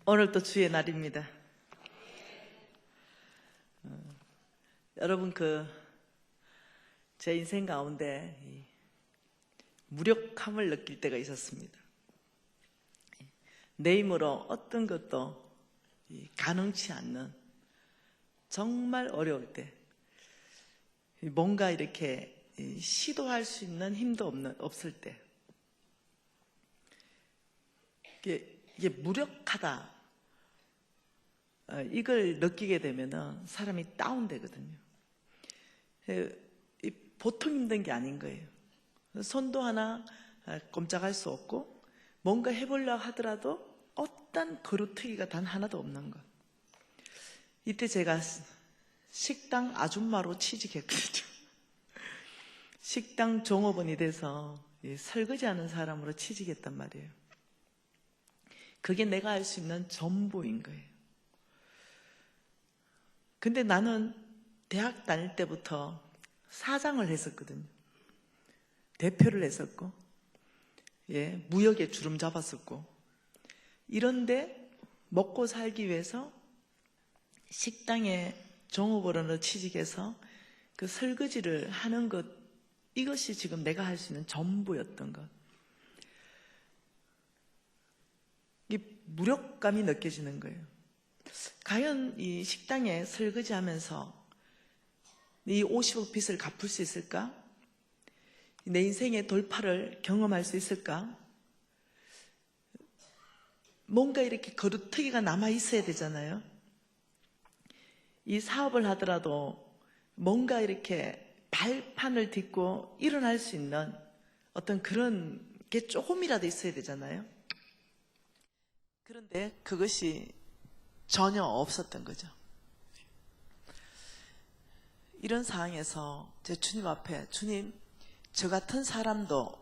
오늘도 주의 날입니다. 여러분 제 인생 가운데 무력함을 느낄 때가 있었습니다. 내 힘으로 어떤 것도 가능치 않는 정말 어려울 때 뭔가 이렇게 시도할 수 있는 힘도 없을 때 이게 무력하다 이걸 느끼게 되면 사람이 다운되거든요. 보통 힘든 게 아닌 거예요. 손도 하나 꼼짝할 수 없고 뭔가 해보려고 하더라도 어떤 거루트기가 단 하나도 없는 것. 이때 제가 식당 아줌마로 취직했거든요. 식당 종업원이 돼서 설거지하는 사람으로 취직했단 말이에요. 그게 내가 할 수 있는 전부인 거예요. 근데 나는 대학 다닐 때부터 사장을 했었거든요. 대표를 했었고, 무역에 주름 잡았었고, 이런데 먹고 살기 위해서 식당에 종업원으로 취직해서 그 설거지를 하는 것, 이것이 지금 내가 할 수 있는 전부였던 것. 이 무력감이 느껴지는 거예요. 과연 이 식당에 설거지하면서 이 50억 빚을 갚을 수 있을까? 내 인생의 돌파를 경험할 수 있을까? 뭔가 이렇게 거루트기가 남아 있어야 되잖아요. 이 사업을 하더라도 뭔가 이렇게 발판을 딛고 일어날 수 있는 어떤 그런 게 조금이라도 있어야 되잖아요. 그런데 그것이 전혀 없었던 거죠. 이런 상황에서 제 주님 앞에, 주님, 저 같은 사람도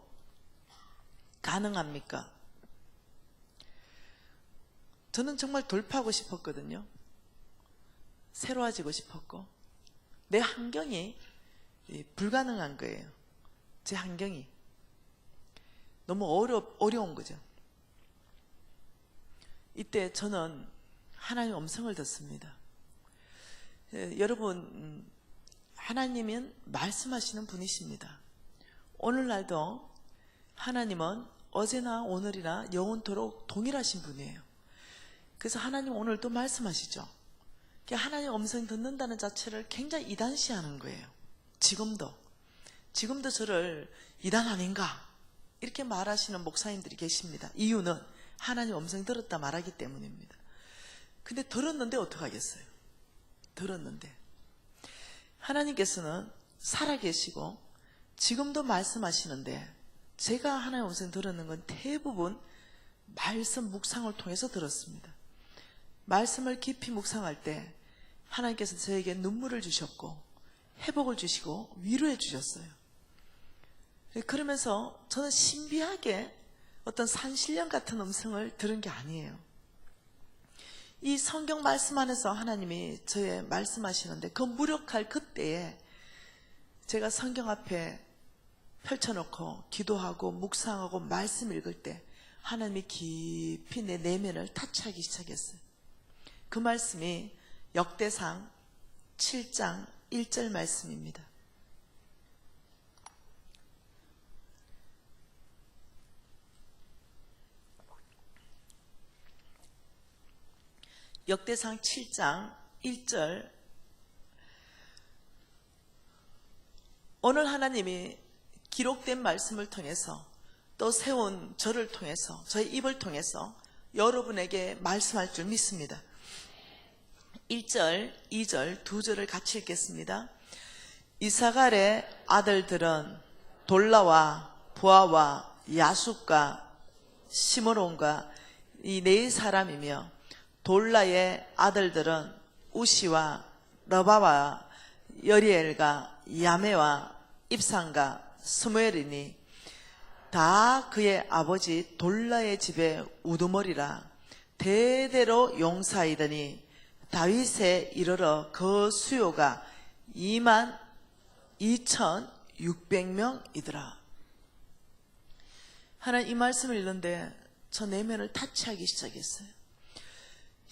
가능합니까? 저는 정말 돌파하고 싶었거든요. 새로워지고 싶었고, 내 환경이 불가능한 거예요. 제 환경이 너무 어려운 거죠. 이때 저는 하나님의 음성을 듣습니다. 여러분, 하나님은 말씀하시는 분이십니다. 오늘날도 하나님은 어제나 오늘이나 영원토록 동일하신 분이에요. 그래서 하나님 오늘도 말씀하시죠. 하나님의 음성 듣는다는 자체를 굉장히 이단시하는 거예요. 지금도 저를 이단 아닌가 이렇게 말하시는 목사님들이 계십니다. 이유는 하나님 음성 들었다 말하기 때문입니다. 근데 들었는데 어떡하겠어요? 들었는데 하나님께서는 살아계시고 지금도 말씀하시는데, 제가 하나님의 음성 들었는 건 대부분 말씀 묵상을 통해서 들었습니다. 말씀을 깊이 묵상할 때 하나님께서 저에게 눈물을 주셨고 회복을 주시고 위로해 주셨어요. 그러면서 저는 신비하게 어떤 산신령 같은 음성을 들은 게 아니에요. 이 성경 말씀 안에서 하나님이 저에 말씀하시는데, 그 무력할 그때에 제가 성경 앞에 펼쳐놓고 기도하고 묵상하고 말씀 읽을 때 하나님이 깊이 내 내면을 타치하기 시작했어요. 그 말씀이 역대상 7장 1절 말씀입니다. 역대상 7장 1절. 오늘 하나님이 기록된 말씀을 통해서 또 세운 저를 통해서, 저의 입을 통해서 여러분에게 말씀할 줄 믿습니다. 1절, 2절, 두 절을 같이 읽겠습니다. 이사갈의 아들들은 돌라와 부아와 야숫과 시므론과 이 네 사람이며, 돌라의 아들들은 우시와 러바와 여리엘과 야메와 입산과 스무엘이니 다 그의 아버지 돌라의 집의 우두머리라. 대대로 용사이더니 다윗에 이르러 그 수요가 22,600명이더라. 하나님 이 말씀을 읽는데 저 내면을 타치하기 시작했어요.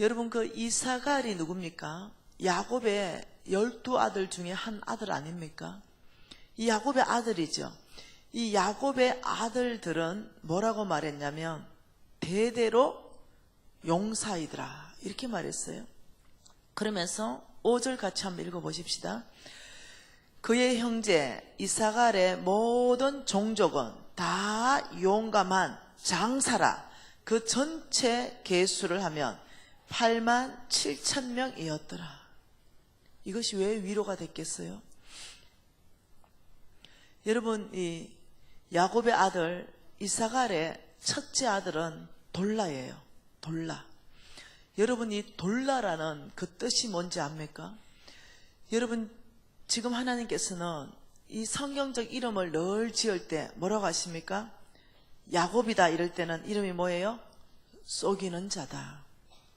여러분 그 이사갈이 누굽니까? 야곱의 12아들 중에 한 아들 아닙니까? 이 야곱의 아들이죠. 이 야곱의 아들들은 뭐라고 말했냐면 대대로 용사이더라 이렇게 말했어요. 그러면서 5절 같이 한번 읽어보십시다. 그의 형제 이사갈의 모든 종족은 다 용감한 장사라. 그 전체 계수를 하면 8만 7천 명이었더라. 이것이 왜 위로가 됐겠어요? 여러분, 이 야곱의 아들 이사갈의 첫째 아들은 돌라예요. 돌라. 여러분, 이 돌라라는 그 뜻이 뭔지 압니까? 여러분, 지금 하나님께서는 이 성경적 이름을 늘 지을 때 뭐라고 하십니까? 야곱이다 이럴 때는 이름이 뭐예요? 속이는 자다.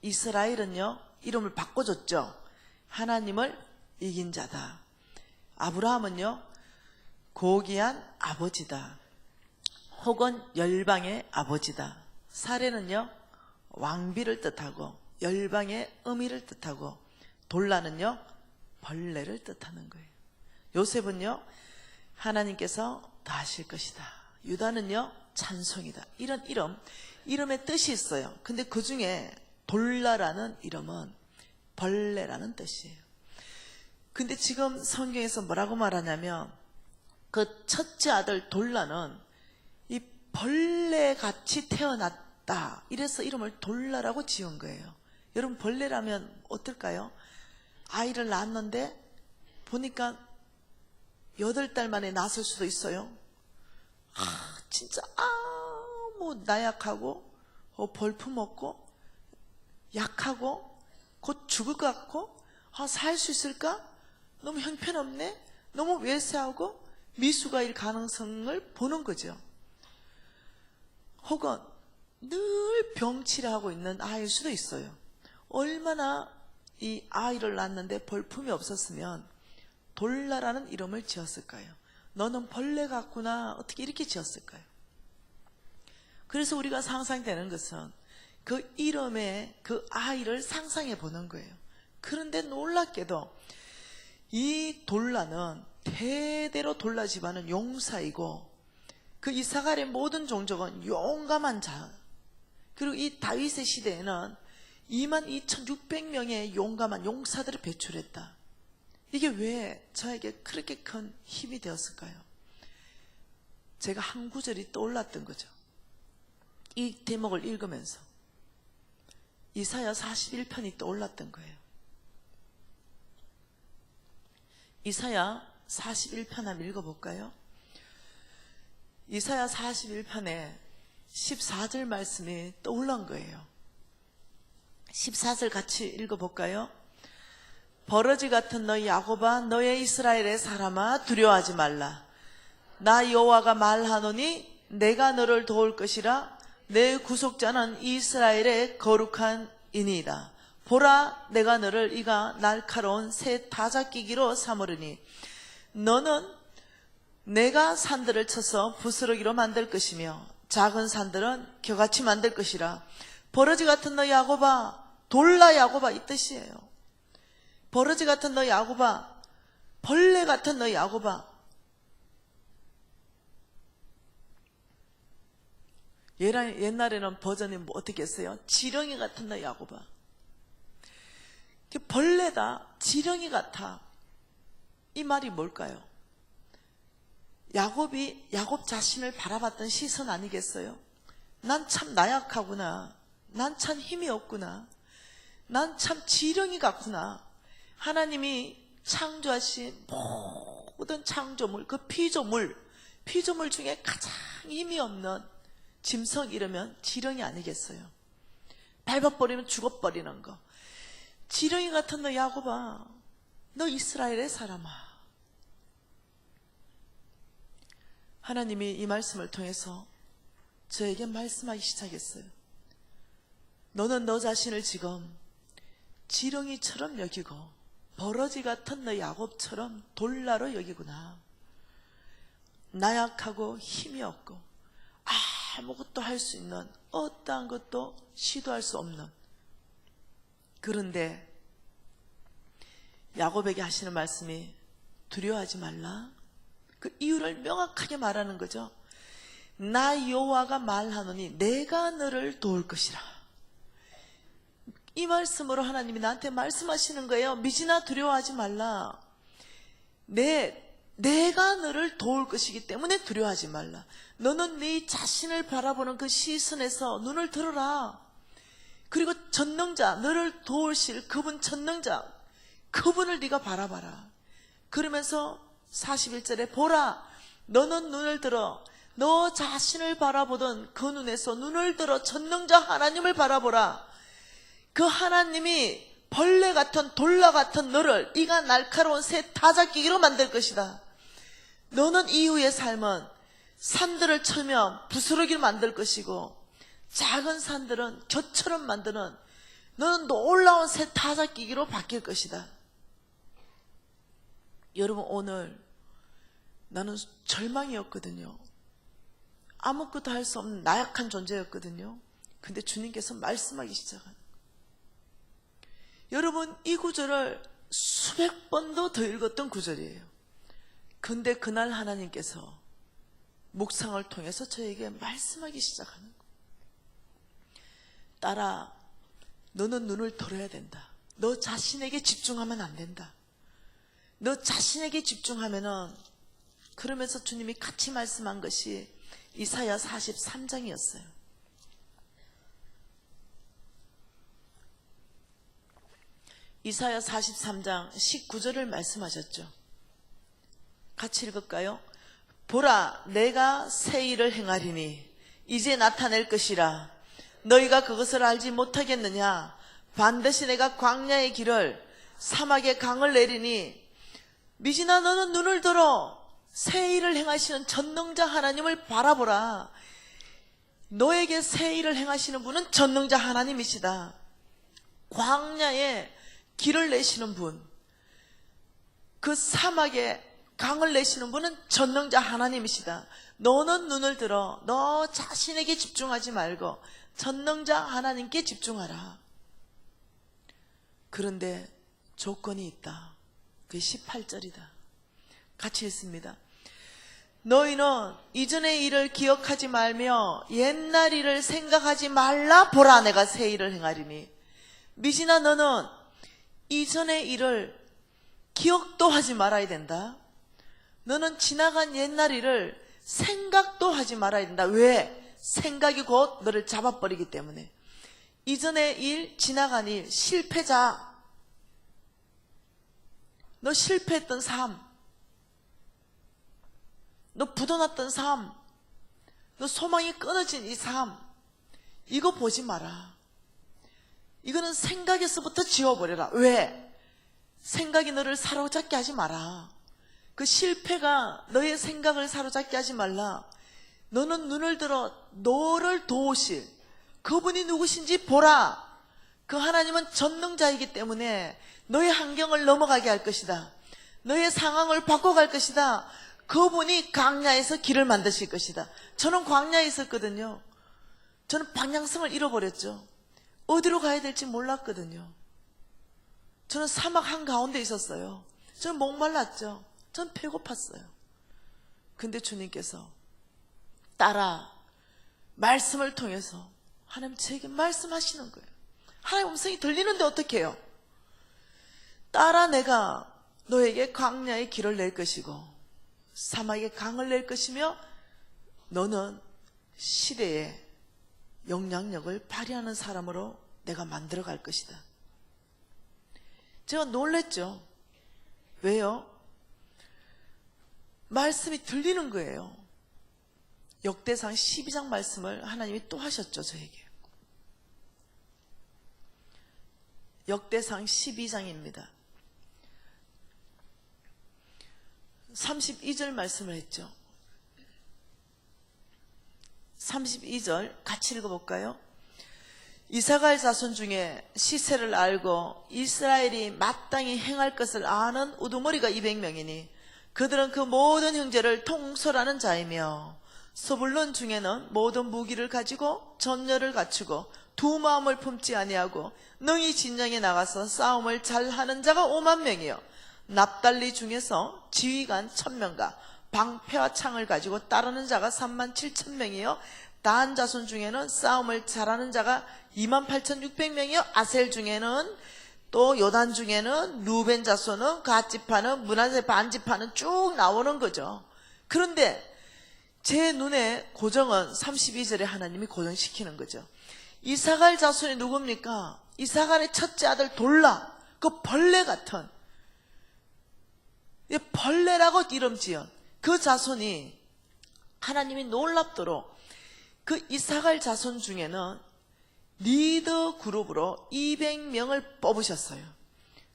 이스라엘은요, 이름을 바꿔줬죠. 하나님을 이긴 자다. 아브라함은요, 고귀한 아버지다. 혹은 열방의 아버지다. 사레는요, 왕비를 뜻하고 열방의 의미를 뜻하고 돌라는요, 벌레를 뜻하는 거예요. 요셉은요, 하나님께서 다 하실 것이다. 유다는요, 찬송이다. 이런 이름의 뜻이 있어요. 근데 그 중에 돌라라는 이름은 벌레라는 뜻이에요. 근데 지금 성경에서 뭐라고 말하냐면 그 첫째 아들 돌라는 이 벌레같이 태어났다. 이래서 이름을 돌라라고 지은 거예요. 여러분, 벌레라면 어떨까요? 아이를 낳았는데 보니까 8달 만에 낳았을 수도 있어요. 진짜 뭐 나약하고 벌품없고 약하고 곧 죽을 것 같고 살 수 있을까? 너무 형편없네? 너무 외세하고 미숙아일 가능성을 보는 거죠. 혹은 늘 병치레하고 있는 아이일 수도 있어요. 얼마나 이 아이를 낳았는데 벌품이 없었으면 돌라라는 이름을 지었을까요? 너는 벌레 같구나. 어떻게 이렇게 지었을까요? 그래서 우리가 상상되는 것은 그 이름의 그 아이를 상상해 보는 거예요. 그런데 놀랍게도 이 돌라는 대대로 돌라 집안은 용사이고 그 이사갈의 모든 종족은 용감한 자. 그리고 이 다윗의 시대에는 22,600명의 용감한 용사들을 배출했다. 이게 왜 저에게 그렇게 큰 힘이 되었을까요? 제가 한 구절이 떠올랐던 거죠. 이 대목을 읽으면서 이사야 41편이 떠올랐던 거예요. 이사야 41편 한번 읽어볼까요? 이사야 41편에 14절 말씀이 떠올란 거예요. 14절 같이 읽어볼까요? 버러지 같은 너희 야곱아, 너의 이스라엘의 사람아, 두려워하지 말라. 나 여호와가 말하노니 내가 너를 도울 것이라. 내 구속자는 이스라엘의 거룩한 이니이다. 보라, 내가 너를 이가 날카로운 새 다잡기기로 삼으리니 너는 내가 산들을 쳐서 부스러기로 만들 것이며 작은 산들은 겨같이 만들 것이라. 버러지 같은 너 야곱아, 돌라 야곱아, 이 뜻이에요. 버러지 같은 너 야곱아, 벌레 같은 너 야곱아. 옛날에는 버전이 뭐 어떻게 했어요? 지렁이 같은 너 야곱아. 벌레다, 지렁이 같아. 이 말이 뭘까요? 야곱 자신을 바라봤던 시선 아니겠어요? 난 참 나약하구나. 난 참 힘이 없구나. 난 참 지렁이 같구나. 하나님이 창조하신 모든 창조물, 그 피조물 중에 가장 힘이 없는 짐승 이러면 지렁이 아니겠어요? 밟아버리면 죽어버리는 거. 지렁이 같은 너 야곱아, 너 이스라엘의 사람아. 하나님이 이 말씀을 통해서 저에게 말씀하기 시작했어요. 너는 너 자신을 지금 지렁이처럼 여기고 버러지 같은 너 야곱처럼 돌라로 여기구나. 나약하고 힘이 없고 아무것도 할 수 있는, 어떠한 것도 시도할 수 없는 그런데 야곱에게 하시는 말씀이 두려워하지 말라. 그 이유를 명확하게 말하는 거죠. 나 여호와가 말하노니 내가 너를 도울 것이라. 이 말씀으로 하나님이 나한테 말씀하시는 거예요. 미진아, 두려워하지 말라. 내가 너를 도울 것이기 때문에 두려워하지 말라. 너는 네 자신을 바라보는 그 시선에서 눈을 들어라. 그리고 전능자, 너를 도우실 그분 전능자, 그분을 네가 바라봐라. 그러면서 41절에 보라, 너는 눈을 들어 너 자신을 바라보던 그 눈에서 눈을 들어 전능자 하나님을 바라보라. 그 하나님이 벌레 같은 돌라 같은 너를 이가 날카로운 새 타작기기로 만들 것이다. 너는 이후의 삶은 산들을 쳐며 부스러기로 만들 것이고 작은 산들은 겨처럼 만드는 너는 놀라운 새 타작기기로 바뀔 것이다. 여러분, 오늘 나는 절망이었거든요. 아무것도 할 수 없는 나약한 존재였거든요. 근데 주님께서 말씀하기 시작한, 여러분, 이 구절을 수백 번도 더 읽었던 구절이에요. 근데 그날 하나님께서 묵상을 통해서 저에게 말씀하기 시작하는 거예요. 딸아, 너는 눈을 들어야 된다. 너 자신에게 집중하면 안 된다. 너 자신에게 집중하면은, 그러면서 주님이 같이 말씀한 것이 이사야 43장이었어요. 이사야 43장 19절을 말씀하셨죠. 같이 읽을까요? 보라, 내가 새 일을 행하리니 이제 나타낼 것이라. 너희가 그것을 알지 못하겠느냐? 반드시 내가 광야의 길을 사막의 강을 내리니. 미진아, 너는 눈을 들어 새 일을 행하시는 전능자 하나님을 바라보라. 너에게 새 일을 행하시는 분은 전능자 하나님이시다. 광야에 길을 내시는 분, 그 사막에 강을 내시는 분은 전능자 하나님이시다. 너는 눈을 들어 너 자신에게 집중하지 말고 전능자 하나님께 집중하라. 그런데 조건이 있다. 그게 18절이다. 같이 읽습니다. 너희는 이전의 일을 기억하지 말며 옛날 일을 생각하지 말라. 보라, 내가 새 일을 행하리니. 미진아, 너는 이전의 일을 기억도 하지 말아야 된다. 너는 지나간 옛날 일을 생각도 하지 말아야 된다. 왜? 생각이 곧 너를 잡아버리기 때문에. 이전의 일, 지나간 일, 실패자, 너 실패했던 삶, 너 부도났던 삶, 너 소망이 끊어진 이 삶, 이거 보지 마라. 이거는 생각에서부터 지워버려라. 왜? 생각이 너를 사로잡게 하지 마라. 그 실패가 너의 생각을 사로잡게 하지 말라. 너는 눈을 들어 너를 도우실 그분이 누구신지 보라. 그 하나님은 전능자이기 때문에 너의 환경을 넘어가게 할 것이다. 너의 상황을 바꿔갈 것이다. 그분이 광야에서 길을 만드실 것이다. 저는 광야에 있었거든요. 저는 방향성을 잃어버렸죠. 어디로 가야 될지 몰랐거든요. 저는 사막 한가운데 있었어요. 저는 목말랐죠. 저는 배고팠어요. 근데 주님께서 딸아, 말씀을 통해서 하나님 제게 말씀하시는 거예요. 하나님 음성이 들리는데 어떻게 해요? 딸아, 내가 너에게 광야의 길을 낼 것이고 사막의 강을 낼 것이며 너는 시대에 영향력을 발휘하는 사람으로 내가 만들어 갈 것이다. 제가 놀랬죠. 왜요? 말씀이 들리는 거예요. 역대상 12장 말씀을 하나님이 또 하셨죠, 저에게. 역대상 12장입니다. 32절 말씀을 했죠. 32절 같이 읽어볼까요? 이사갈 자손 중에 시세를 알고 이스라엘이 마땅히 행할 것을 아는 우두머리가 200명이니 그들은 그 모든 형제를 통솔하는 자이며 서불론 중에는 모든 무기를 가지고 전열을 갖추고 두 마음을 품지 아니하고 능히 진영에 나가서 싸움을 잘하는 자가 5만 명이요 납달리 중에서 지휘관 1000명과 방패와 창을 가지고 따르는 자가 37,000명이요 단 자손 중에는 싸움을 잘하는 자가 28,600명이요 아셀 중에는 또 요단 중에는 루벤 자손은 갓지파는 므낫세 반지파는 쭉 나오는 거죠. 그런데 제 눈에 고정은 32절에 하나님이 고정시키는 거죠. 이사갈 자손이 누굽니까? 이사갈의 첫째 아들 돌라, 그 벌레 같은, 벌레라고 이름 지은 그 자손이 하나님이 놀랍도록 그 이사갈 자손 중에는 리더 그룹으로 200명을 뽑으셨어요.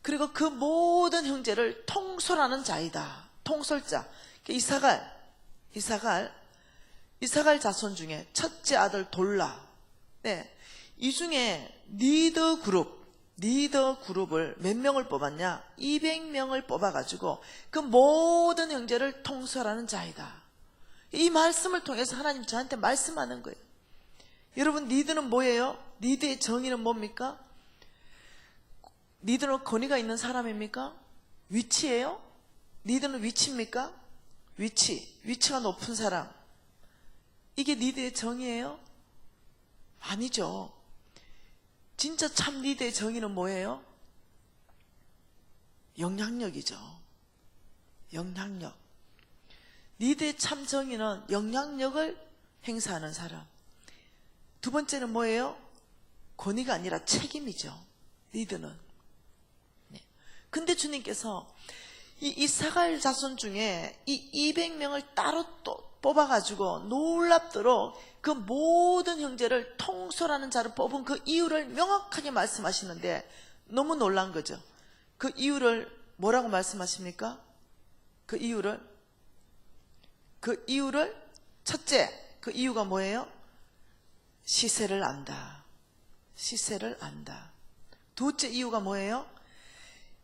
그리고 그 모든 형제를 통솔하는 자이다. 통솔자. 이사갈 자손 중에 첫째 아들 돌라. 네. 이 중에 리더 그룹을 몇 명을 뽑았냐? 200명을 뽑아가지고 그 모든 형제를 통솔하는 자이다. 이 말씀을 통해서 하나님 저한테 말씀하는 거예요. 여러분, 리더는 뭐예요? 리더의 정의는 뭡니까? 리더는 권위가 있는 사람입니까? 위치예요? 리더는 위치입니까? 위치가 높은 사람. 이게 리더의 정의예요? 아니죠. 진짜 참 리더의 정의는 뭐예요? 영향력이죠. 영향력. 리더의 참 정의는 영향력을 행사하는 사람. 두 번째는 뭐예요? 권위가 아니라 책임이죠. 리더는. 네. 근데 주님께서 이 이사갈 자손 중에 이 200명을 따로 또 뽑아가지고 놀랍도록 그 모든 형제를 통솔하는 자를 뽑은 그 이유를 명확하게 말씀하시는데 너무 놀란 거죠. 그 이유를 뭐라고 말씀하십니까? 그 이유를 첫째, 그 이유가 뭐예요? 시세를 안다. 시세를 안다. 둘째 이유가 뭐예요?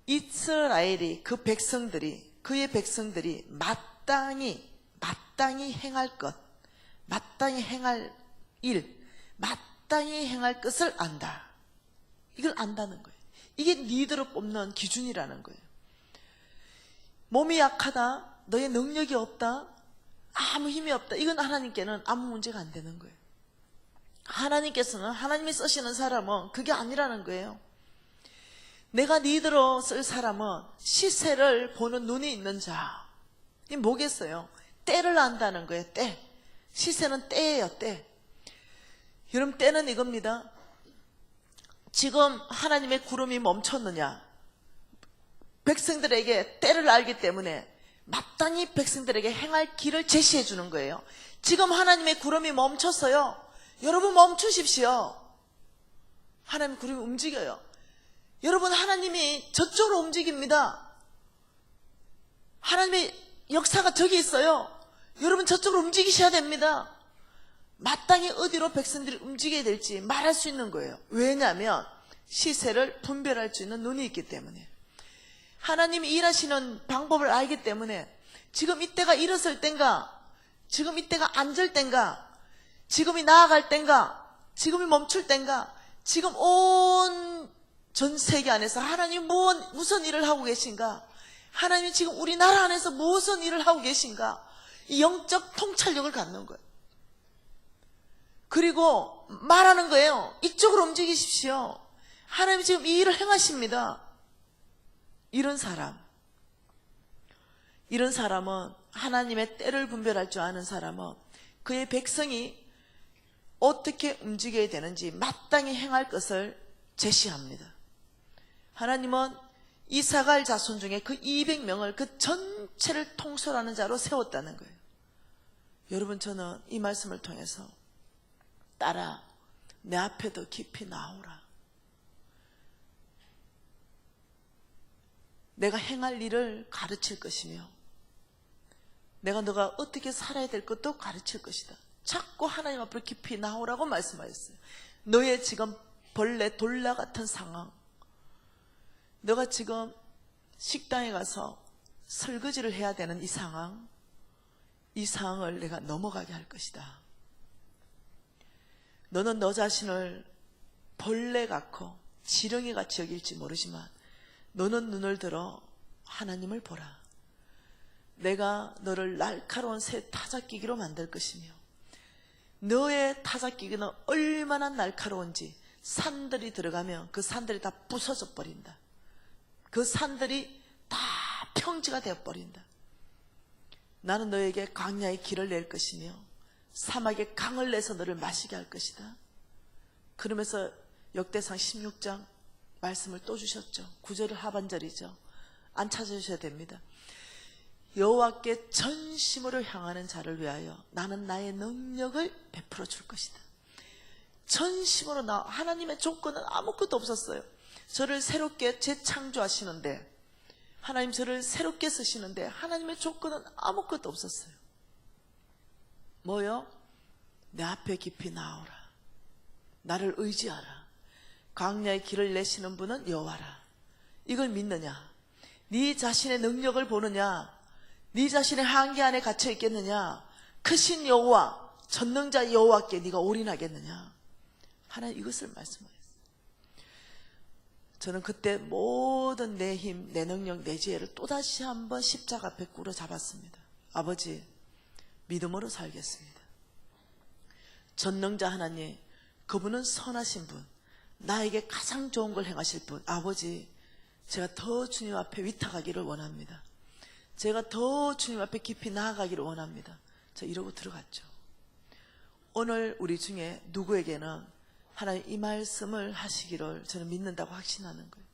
이스라엘이 그의 백성들이 마땅히 행할 것, 마땅히 행할 일, 마땅히 행할 것을 안다. 이걸 안다는 거예요. 이게 리더로 뽑는 기준이라는 거예요. 몸이 약하다, 너의 능력이 없다, 아무 힘이 없다, 이건 하나님께는 아무 문제가 안 되는 거예요. 하나님께서는, 하나님이 쓰시는 사람은 그게 아니라는 거예요. 내가 리더로 쓸 사람은 시세를 보는 눈이 있는 자. 이게 뭐겠어요? 때를 안다는 거예요. 때. 시세는 때예요. 때. 여러분, 때는 이겁니다. 지금 하나님의 구름이 멈췄느냐? 백성들에게 때를 알기 때문에 마땅히 백성들에게 행할 길을 제시해 주는 거예요. 지금 하나님의 구름이 멈췄어요. 여러분, 멈추십시오. 하나님의 구름이 움직여요. 여러분, 하나님이 저쪽으로 움직입니다. 하나님의 역사가 저기 있어요. 여러분, 저쪽으로 움직이셔야 됩니다. 마땅히 어디로 백성들이 움직여야 될지 말할 수 있는 거예요. 왜냐하면 시세를 분별할 수 있는 눈이 있기 때문에. 하나님이 일하시는 방법을 알기 때문에 지금 이때가 일어설 땐가, 지금 이때가 앉을 땐가, 지금이 나아갈 땐가, 지금이 멈출 땐가, 지금 온 전 세계 안에서 하나님이 무슨 일을 하고 계신가, 하나님이 지금 우리나라 안에서 무슨 일을 하고 계신가, 이 영적 통찰력을 갖는 거예요. 그리고 말하는 거예요. 이쪽으로 움직이십시오. 하나님이 지금 이 일을 행하십니다. 이런 사람은 하나님의 때를 분별할 줄 아는 사람은 그의 백성이 어떻게 움직여야 되는지 마땅히 행할 것을 제시합니다. 하나님은 이사갈 자손 중에 그 200명을 그 전체를 통솔하는 자로 세웠다는 거예요. 여러분, 저는 이 말씀을 통해서 따라 내 앞에 더 깊이 나오라. 내가 행할 일을 가르칠 것이며 내가 너가 어떻게 살아야 될 것도 가르칠 것이다. 자꾸 하나님 앞으로 깊이 나오라고 말씀하셨어요. 너의 지금 벌레 돌라 같은 상황, 너가 지금 식당에 가서 설거지를 해야 되는 이 상황을 내가 넘어가게 할 것이다. 너는 너 자신을 벌레 같고 지렁이 같이 여길지 모르지만 너는 눈을 들어 하나님을 보라. 내가 너를 날카로운 새 타작기기로 만들 것이며 너의 타작기기는 얼마나 날카로운지 산들이 들어가면 그 산들이 다 부서져 버린다. 그 산들이 다 평지가 되어버린다. 나는 너에게 광야의 길을 낼 것이며 사막에 강을 내서 너를 마시게 할 것이다. 그러면서 역대상 16장 말씀을 또 주셨죠. 9절은 하반절이죠. 안 찾으셔야 됩니다. 여호와께 전심으로 향하는 자를 위하여 나는 나의 능력을 베풀어 줄 것이다. 전심으로 하나님의 조건은 아무것도 없었어요. 저를 새롭게 재창조하시는데, 하나님 저를 새롭게 쓰시는데 하나님의 조건은 아무것도 없었어요. 뭐요? 내 앞에 깊이 나오라. 나를 의지하라. 광야의 길을 내시는 분은 여호와라. 이걸 믿느냐? 네 자신의 능력을 보느냐? 네 자신의 한계 안에 갇혀 있겠느냐? 크신 여호와, 전능자 여호와께 네가 올인하겠느냐? 하나님 이것을 말씀하셨어요. 저는 그때 모든 내 힘, 내 능력, 내 지혜를 또다시 한번 십자가 앞에 꿇어 잡았습니다. 아버지, 믿음으로 살겠습니다. 전능자 하나님, 그분은 선하신 분, 나에게 가장 좋은 걸 행하실 분. 아버지, 제가 더 주님 앞에 위탁하기를 원합니다. 제가 더 주님 앞에 깊이 나아가기를 원합니다. 저 이러고 들어갔죠. 오늘 우리 중에 누구에게는 하나님 이 말씀을 하시기를 저는 믿는다고 확신하는 거예요.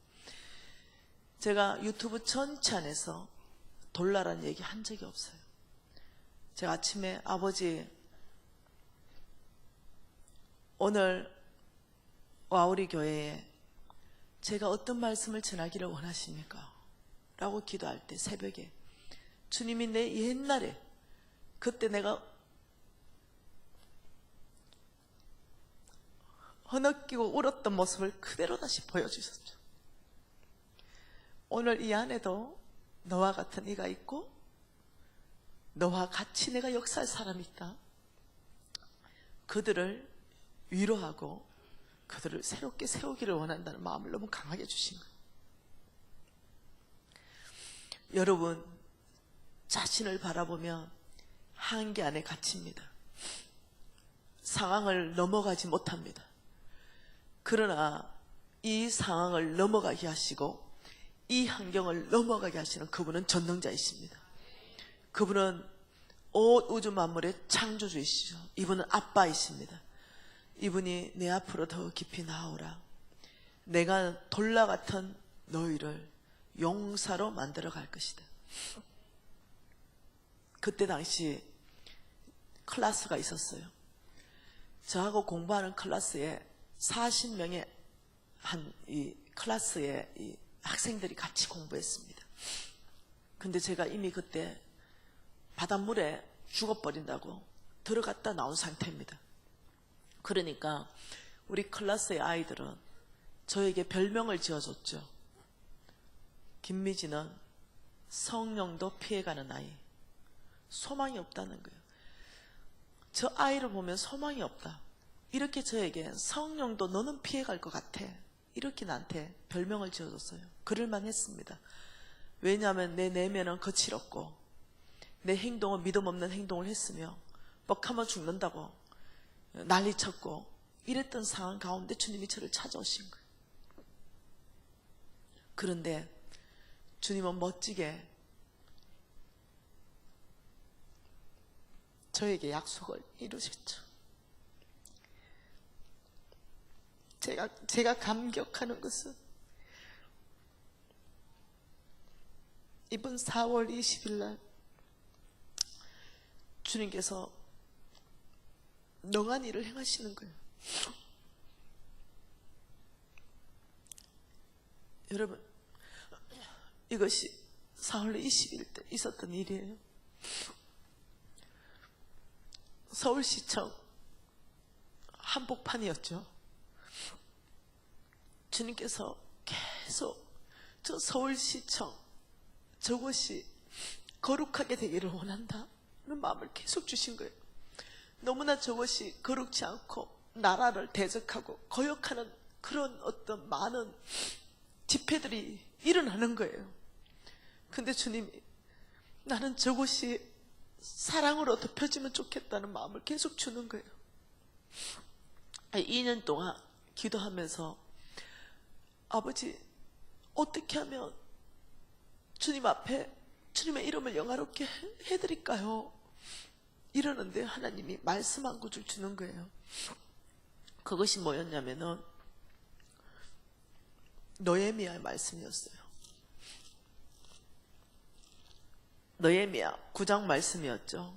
제가 유튜브 전체 안에서 돌라라는 얘기 한 적이 없어요. 제가 아침에 아버지, 오늘 와우리 교회에 제가 어떤 말씀을 전하기를 원하십니까? 라고 기도할 때 새벽에 주님이 내 옛날에 그때 내가 허덕이고 울었던 모습을 그대로 다시 보여주셨죠. 오늘 이 안에도 너와 같은 이가 있고 너와 같이 내가 역사할 사람이 있다. 그들을 위로하고 그들을 새롭게 세우기를 원한다는 마음을 너무 강하게 주신 거예요. 여러분, 자신을 바라보면 한계 안에 갇힙니다. 상황을 넘어가지 못합니다. 그러나 이 상황을 넘어가게 하시고 이 환경을 넘어가게 하시는 그분은 전능자이십니다. 그분은 온 우주 만물의 창조주이시죠. 이분은 아빠이십니다. 이분이 내 앞으로 더 깊이 나오라. 내가 돌라 같은 너희를 용사로 만들어 갈 것이다. 그때 당시 클래스가 있었어요. 저하고 공부하는 클래스에 40명의 이 클래스에 이 학생들이 같이 공부했습니다. 근데 제가 이미 그때 바닷물에 죽어버린다고 들어갔다 나온 상태입니다. 그러니까 우리 클래스의 아이들은 저에게 별명을 지어줬죠. 김미지는 성령도 피해가는 아이. 소망이 없다는 거예요. 저 아이를 보면 소망이 없다. 이렇게 저에게 성령도 너는 피해갈 것 같아. 이렇게 나한테 별명을 지어줬어요. 그럴만 했습니다. 왜냐하면 내 내면은 거칠었고 내 행동은 믿음 없는 행동을 했으며 뻑하면 죽는다고 난리쳤고 이랬던 상황 가운데 주님이 저를 찾아오신 거예요. 그런데 주님은 멋지게 저에게 약속을 이루셨죠. 제가 감격하는 것은 이번 4월 20일 날 주님께서 능한 일을 행하시는 거예요. 여러분, 이것이 4월 20일 때 있었던 일이에요. 서울시청 한복판이었죠. 주님께서 계속 저 서울시청 저곳이 거룩하게 되기를 원한다 는 마음을 계속 주신 거예요. 너무나 저것이 거룩지 않고 나라를 대적하고 거역하는 그런 어떤 많은 집회들이 일어나는 거예요. 근데 주님이 나는 저곳이 사랑으로 덮여지면 좋겠다는 마음을 계속 주는 거예요. 2년 동안 기도하면서 아버지 어떻게 하면 주님 앞에 주님의 이름을 영화롭게 해드릴까요? 이러는데 하나님이 말씀 한 구절 주는 거예요. 그것이 뭐였냐면은 느헤미야의 말씀이었어요. 느헤미야 9장 말씀이었죠.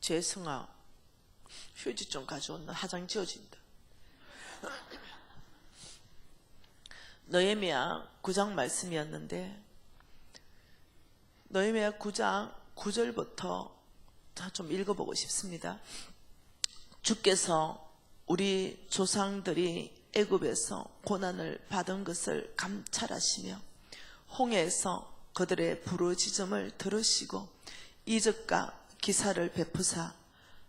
죄승아 휴지 좀 가져온다. 화장 지워진다. 느헤미야 9장 말씀이었는데 느헤미야 9장 9절부터 좀 읽어보고 싶습니다. 주께서 우리 조상들이 애굽에서 고난을 받은 것을 감찰하시며 홍해에서 그들의 부르짖음을 들으시고 이적과 기사를 베푸사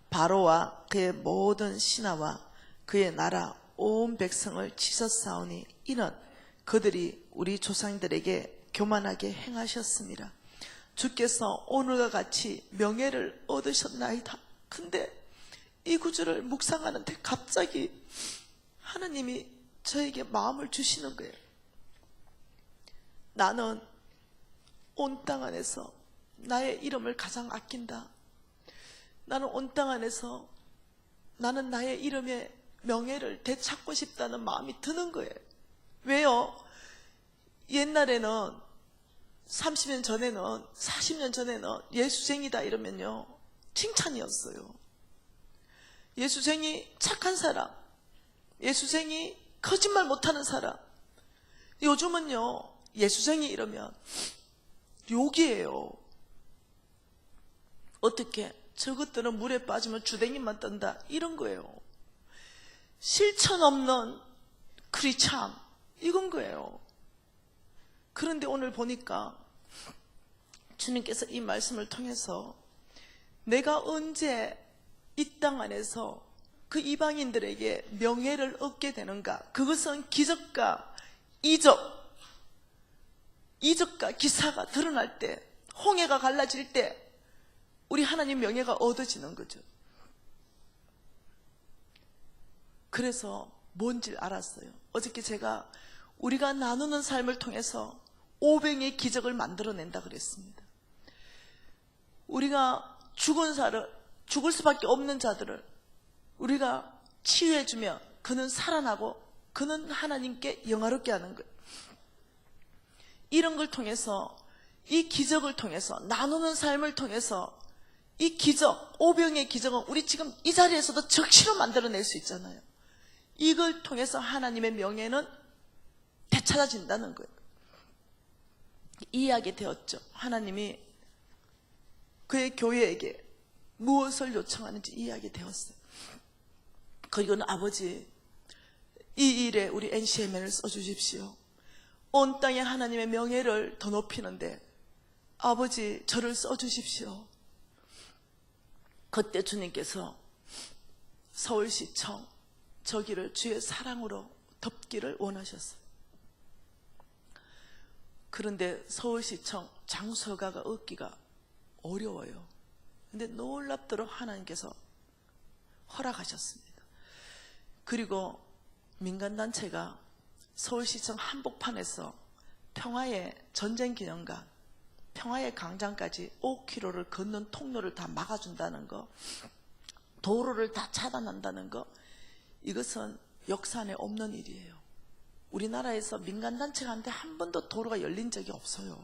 바로와 그의 모든 신하와 그의 나라 온 백성을 치셨사오니 이는 그들이 우리 조상들에게 교만하게 행하셨습니다. 주께서 오늘과 같이 명예를 얻으셨나이다. 근데 이 구절을 묵상하는데 갑자기 하나님이 저에게 마음을 주시는 거예요. 나는 온 땅 안에서 나의 이름을 가장 아낀다. 나는 온 땅 안에서 나는 나의 이름의 명예를 되찾고 싶다는 마음이 드는 거예요. 왜요? 옛날에는 30년 전에는 40년 전에는 예수쟁이다 이러면요 칭찬이었어요. 예수쟁이 착한 사람, 예수쟁이 거짓말 못하는 사람. 요즘은요 예수쟁이 이러면 욕이에요. 어떻게 저것들은 물에 빠지면 주댕이만 뜬다 이런 거예요. 실천 없는 크리스찬 이건 거예요. 그런데 오늘 보니까 주님께서 이 말씀을 통해서 내가 언제 이 땅 안에서 그 이방인들에게 명예를 얻게 되는가? 그것은 기적과 이적과 기사가 드러날 때, 홍해가 갈라질 때 우리 하나님 명예가 얻어지는 거죠. 그래서 뭔지 알았어요. 어저께 제가 우리가 나누는 삶을 통해서 500의 기적을 만들어낸다 그랬습니다. 우리가 죽을 수밖에 없는 자들을 우리가 치유해주면 그는 살아나고 그는 하나님께 영화롭게 하는 거예요. 이런 걸 통해서, 이 기적을 통해서, 나누는 삶을 통해서 이 기적, 5병의 기적은 우리 지금 이 자리에서도 적시로 만들어낼 수 있잖아요. 이걸 통해서 하나님의 명예는 되찾아진다는 거예요. 이해하게 되었죠. 하나님이 그의 교회에게 무엇을 요청하는지 이해하게 되었어요. 그리고는 아버지, 이 일에 우리 NCMN을 써주십시오. 온 땅에 하나님의 명예를 더 높이는데 아버지 저를 써주십시오. 그때 주님께서 서울시청 저기를 주의 사랑으로 덮기를 원하셨어요. 그런데 서울시청 장소가가 얻기가 어려워요. 근데 놀랍도록 하나님께서 허락하셨습니다. 그리고 민간단체가 서울시청 한복판에서 평화의 전쟁기념관, 평화의 광장까지 5km를 걷는 통로를 다 막아준다는 거, 도로를 다 차단한다는 거, 이것은 역사안에 없는 일이에요. 우리나라에서 민간단체한테 한 번도 도로가 열린 적이 없어요.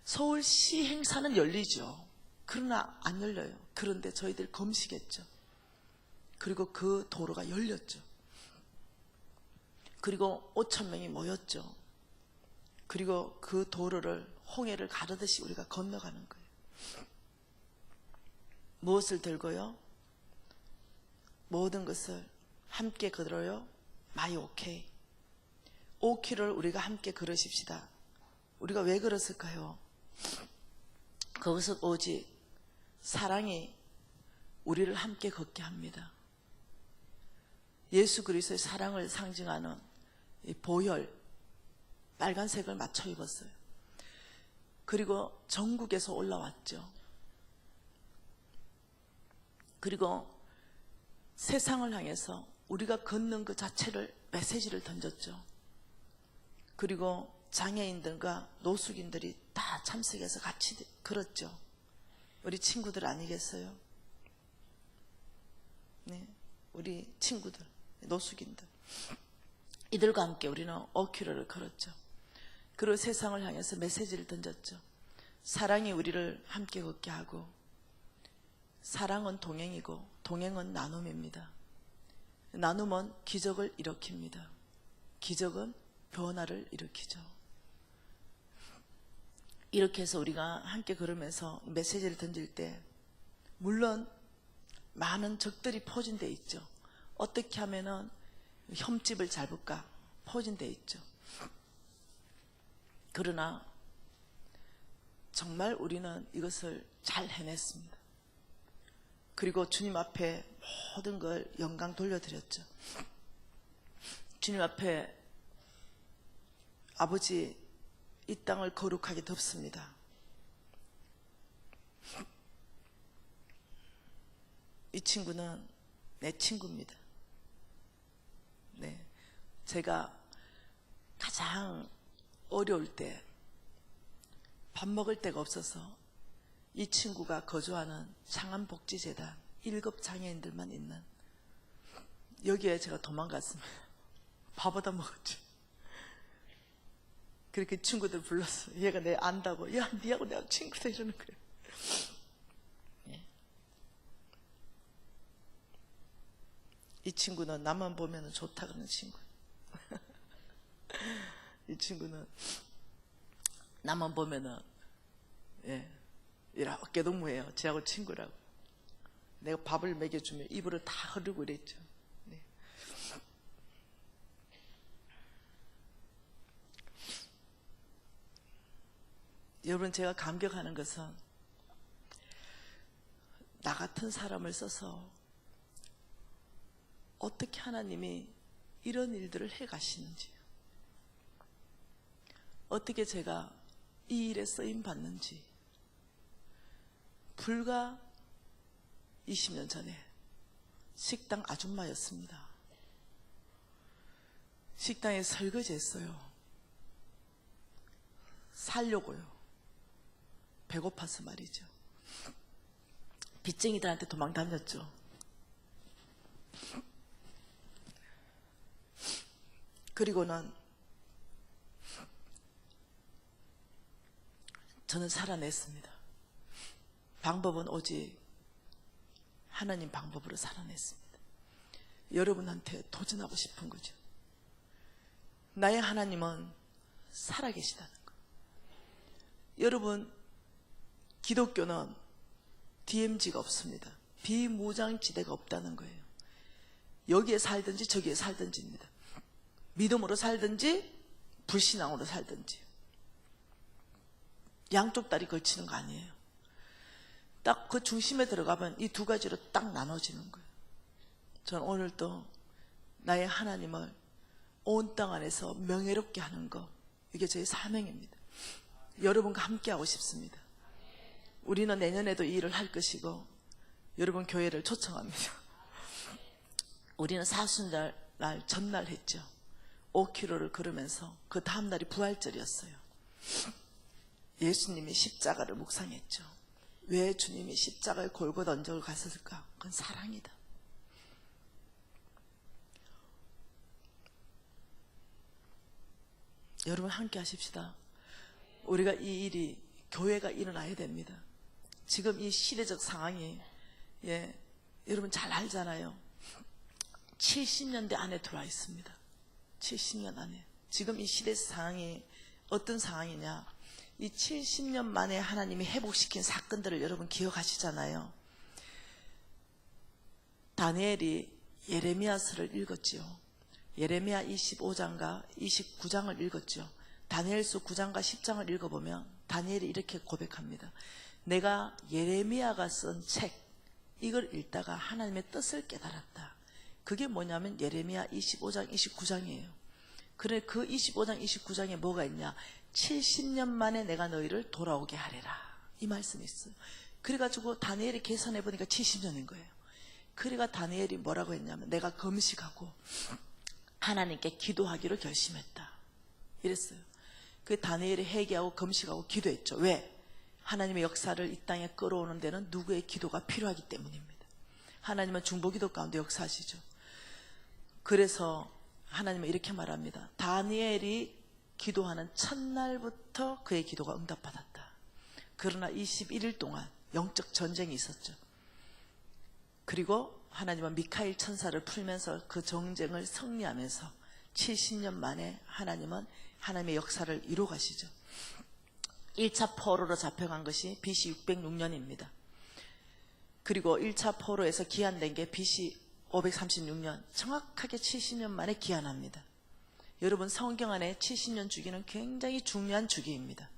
서울시 행사는 열리죠. 그러나 안 열려요. 그런데 저희들 검시겠죠. 그리고 그 도로가 열렸죠. 그리고 5,000명이 모였죠. 그리고 그 도로를 홍해를 가르듯이 우리가 건너가는 거예요. 무엇을 들고요? 모든 것을 함께 걸어요. 마이 오케이. 5km를 우리가 함께 걸으십시다. 우리가 왜 걸었을까요? 그것은 오직 사랑이 우리를 함께 걷게 합니다. 예수 그리스도의 사랑을 상징하는 이 보혈, 빨간색을 맞춰 입었어요. 그리고 전국에서 올라왔죠. 그리고 세상을 향해서 우리가 걷는 그 자체를 메시지를 던졌죠. 그리고 장애인들과 노숙인들이 다 참석해서 같이 걸었죠. 우리 친구들 아니겠어요? 네, 우리 친구들, 노숙인들, 이들과 함께 우리는 5km를 걸었죠. 그리고 세상을 향해서 메시지를 던졌죠. 사랑이 우리를 함께 걷게 하고, 사랑은 동행이고 동행은 나눔입니다. 나눔은 기적을 일으킵니다. 기적은 변화를 일으키죠. 이렇게 해서 우리가 함께 걸으면서 메시지를 던질 때 물론 많은 적들이 포진되어 있죠. 어떻게 하면은 흠집을 잡을까 포진되어 있죠. 그러나 정말 우리는 이것을 잘 해냈습니다. 그리고 주님 앞에 모든 걸 영광 돌려드렸죠. 주님 앞에 아버지, 이 땅을 거룩하게 덮습니다. 이 친구는 내 친구입니다. 네, 제가 가장 어려울 때 밥 먹을 데가 없어서 이 친구가 거주하는 창안복지재단 1급 장애인들만 있는 여기에 제가 도망갔습니다. 밥 얻어 먹었죠. 그렇게 친구들 불렀어. 얘가 내 안다고. 야, 니하고 내가 친구다 이러는 거예요. 예. 이 친구는 나만 보면 좋다 그러는 친구. 이 친구는 나만 보면은 이렇게 동무해요. 저하고 친구라고. 내가 밥을 먹여주면 입으로 다 흐르고 이랬죠. 네. 여러분, 제가 감격하는 것은 나 같은 사람을 써서 어떻게 하나님이 이런 일들을 해 가시는지, 어떻게 제가 이 일에 쓰임 받는지. 불과 20년 전에 식당 아줌마였습니다. 식당에 설거지했어요. 살려고요. 배고파서 말이죠. 빚쟁이들한테 도망 다녔죠. 그리고는 저는 살아냈습니다. 방법은 오직 하나님 방법으로 살아냈습니다. 여러분한테 도전하고 싶은 거죠. 나의 하나님은 살아계시다는 거. 여러분, 기독교는 DMZ가 없습니다. 비무장지대가 없다는 거예요. 여기에 살든지 저기에 살든지입니다. 믿음으로 살든지 불신앙으로 살든지. 양쪽 다리 걸치는 거 아니에요. 딱 그 중심에 들어가면 이 두 가지로 딱 나눠지는 거예요. 저는 오늘도 나의 하나님을 온 땅 안에서 명예롭게 하는 거, 이게 저의 사명입니다. 여러분과 함께하고 싶습니다. 우리는 내년에도 이 일을 할 것이고 여러분 교회를 초청합니다. 우리는 사순절 날 전날 했죠. 5km를 걸으면서 그 다음날이 부활절이었어요. 예수님이 십자가를 묵상했죠. 왜 주님이 십자가에 골고다 언적을 갔을까? 그건 사랑이다. 여러분 함께 하십시다. 우리가 이 일이, 교회가 일어나야 됩니다. 지금 이 시대적 상황이, 여러분 잘 알잖아요. 70년대 안에 들어와 있습니다. 70년 안에. 지금 이 시대 상황이 어떤 상황이냐? 이 70년 만에 하나님이 회복시킨 사건들을 여러분 기억하시잖아요. 다니엘이 예레미야서를 읽었지요. 예레미야 25장과 29장을 읽었죠. 다니엘서 9장과 10장을 읽어보면 다니엘이 이렇게 고백합니다. 내가 예레미야가 쓴 책, 이걸 읽다가 하나님의 뜻을 깨달았다. 그게 뭐냐면 예레미야 25장 29장이에요. 그래 그 25장 29장에 뭐가 있냐? 70년 만에 내가 너희를 돌아오게 하리라. 이 말씀이 있어요. 그래가지고 다니엘이 계산해 보니까 70년인 거예요. 그래가 다니엘이 뭐라고 했냐면 내가 금식하고 하나님께 기도하기로 결심했다. 이랬어요. 그 다니엘이 회개하고 금식하고 기도했죠. 왜? 하나님의 역사를 이 땅에 끌어오는 데는 누구의 기도가 필요하기 때문입니다. 하나님은 중보기도 가운데 역사하시죠. 그래서 하나님은 이렇게 말합니다. 다니엘이 기도하는 첫날부터 그의 기도가 응답받았다. 그러나 21일 동안 영적 전쟁이 있었죠. 그리고 하나님은 미카엘 천사를 풀면서 그 전쟁을 승리하면서 70년 만에 하나님은 하나님의 역사를 이루어 가시죠. 1차 포로로 잡혀간 것이 BC 606년입니다. 그리고 1차 포로에서 기한된 게 BC 536년, 정확하게 70년 만에 기한합니다. 여러분 성경 안에 70년 주기는 굉장히 중요한 주기입니다.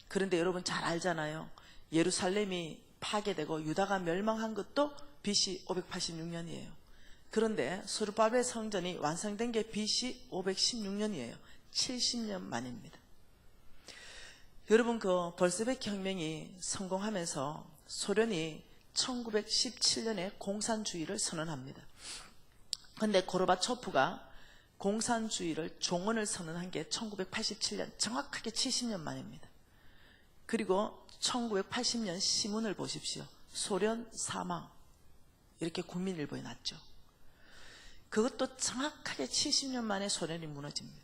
그런데 여러분 잘 알잖아요. 예루살렘이 파괴되고 유다가 멸망한 것도 BC 586년이에요. 그런데 스룹바벨 성전이 완성된 게 BC 516년이에요. 70년 만입니다. 여러분 그 볼셰비크 혁명이 성공하면서 소련이 1917년에 공산주의를 선언합니다. 그런데 고르바초프가 공산주의를 종언을 선언한 게 1987년, 정확하게 70년 만입니다. 그리고 1980년 시문을 보십시오. 소련 사망, 이렇게 국민일보에 났죠. 그것도 정확하게 70년 만에 소련이 무너집니다.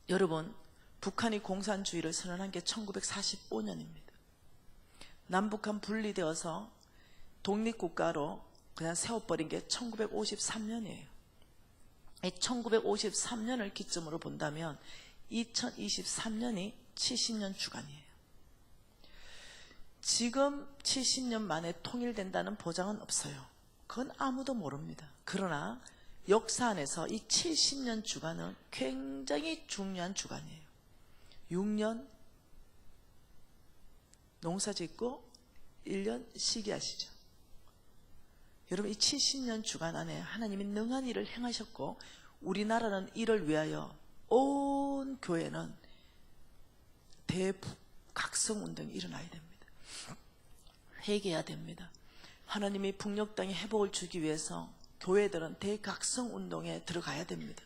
여러분, 북한이 공산주의를 선언한 게 1945년입니다. 남북한 분리되어서 독립국가로 그냥 세워버린 게 1953년이에요. 1953년을 기점으로 본다면 2023년이 70년 주간이에요. 지금 70년 만에 통일된다는 보장은 없어요. 그건 아무도 모릅니다. 그러나 역사 안에서 이 70년 주간은 굉장히 중요한 주간이에요. 6년 농사 짓고 1년 시기하시죠. 여러분 이 70년 주간 안에 하나님이 능한 일을 행하셨고 우리나라는 이를 위하여 온 교회는 대각성운동이 일어나야 됩니다. 회개해야 됩니다. 하나님이 북녘 땅에 회복을 주기 위해서 교회들은 대각성운동에 들어가야 됩니다.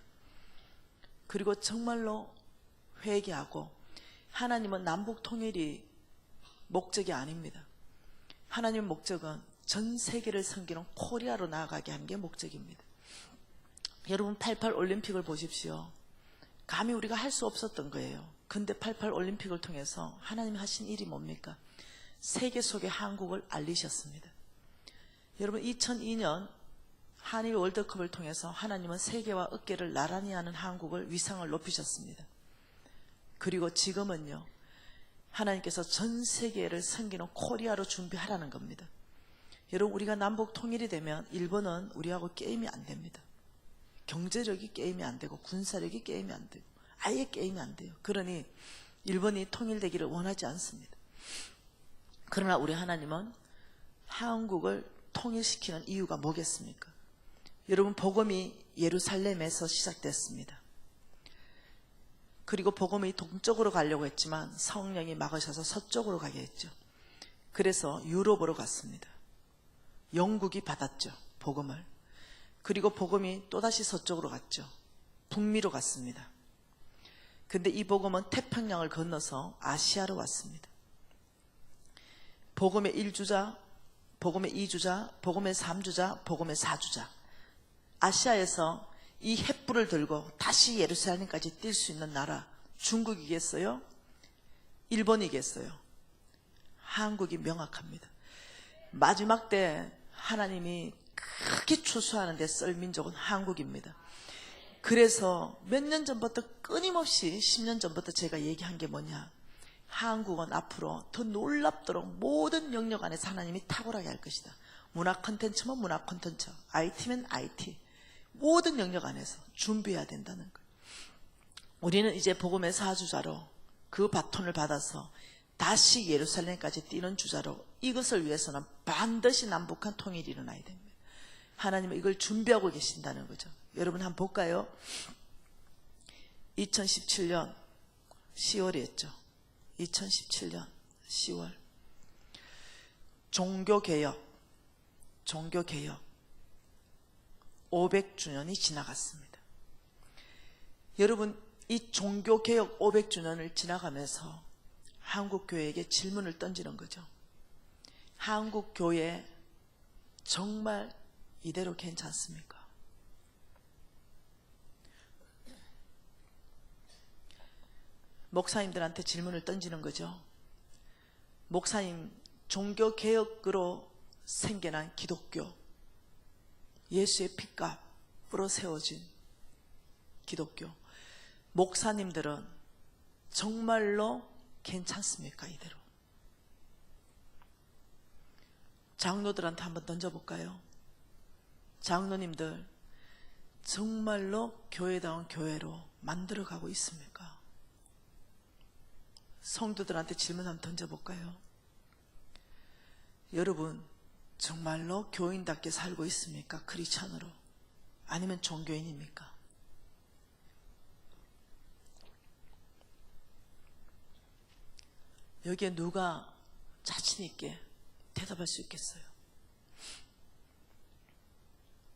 그리고 정말로 회개하고 하나님은 남북 통일이 목적이 아닙니다. 하나님의 목적은 전 세계를 섬기는 코리아로 나아가게 하는 게 목적입니다. 여러분 88 올림픽을 보십시오. 감히 우리가 할 수 없었던 거예요. 근데 88 올림픽을 통해서 하나님이 하신 일이 뭡니까? 세계 속에 한국을 알리셨습니다. 여러분 2002년 한일 월드컵을 통해서 하나님은 세계와 어깨를 나란히 하는 한국을 위상을 높이셨습니다. 그리고 지금은요, 하나님께서 전 세계를 섬기는 코리아로 준비하라는 겁니다. 여러분 우리가 남북 통일이 되면 일본은 우리하고 게임이 안 됩니다. 경제력이 게임이 안 되고 군사력이 게임이 안 되고 아예 게임이 안 돼요. 그러니 일본이 통일되기를 원하지 않습니다. 그러나 우리 하나님은 한국을 통일시키는 이유가 뭐겠습니까? 여러분 복음이 예루살렘에서 시작됐습니다. 그리고 복음이 동쪽으로 가려고 했지만 성령이 막으셔서 서쪽으로 가게 했죠. 그래서 유럽으로 갔습니다. 영국이 받았죠, 복음을. 그리고 복음이 또다시 서쪽으로 갔죠. 북미로 갔습니다. 근데 이 복음은 태평양을 건너서 아시아로 왔습니다. 복음의 1주자, 복음의 2주자, 복음의 3주자, 복음의 4주자. 아시아에서 이 횃불을 들고 다시 예루살렘까지 뛸 수 있는 나라, 중국이겠어요? 일본이겠어요? 한국이 명확합니다. 마지막 때 하나님이 크게 추수하는 데 쓸 민족은 한국입니다. 그래서 몇 년 전부터 끊임없이 10년 전부터 제가 얘기한 게 뭐냐, 한국은 앞으로 더 놀랍도록 모든 영역 안에서 하나님이 탁월하게 할 것이다. 문화 콘텐츠면 문화 콘텐츠, IT면 IT, 모든 영역 안에서 준비해야 된다는 거예요. 우리는 이제 복음의 사주자로 그 바톤을 받아서 다시 예루살렘까지 뛰는 주자로 이것을 위해서는 반드시 남북한 통일이 일어나야 됩니다. 하나님은 이걸 준비하고 계신다는 거죠. 여러분 한번 볼까요? 2017년 10월이었죠. 2017년 10월 종교개혁 500주년이 지나갔습니다. 여러분, 이 종교개혁 500주년을 지나가면서 한국교회에게 질문을 던지는 거죠. 한국교회 정말 이대로 괜찮습니까? 목사님들한테 질문을 던지는 거죠. 목사님, 종교개혁으로 생겨난 기독교, 예수의 피값으로 세워진 기독교, 목사님들은 정말로 괜찮습니까? 이대로. 장로들한테 한번 던져볼까요? 장로님들 정말로 교회다운 교회로 만들어가고 있습니까? 성도들한테 질문 한번 던져볼까요? 여러분 정말로 교인답게 살고 있습니까? 크리스찬으로? 아니면 종교인입니까? 여기에 누가 자신 있게 대답할 수 있겠어요?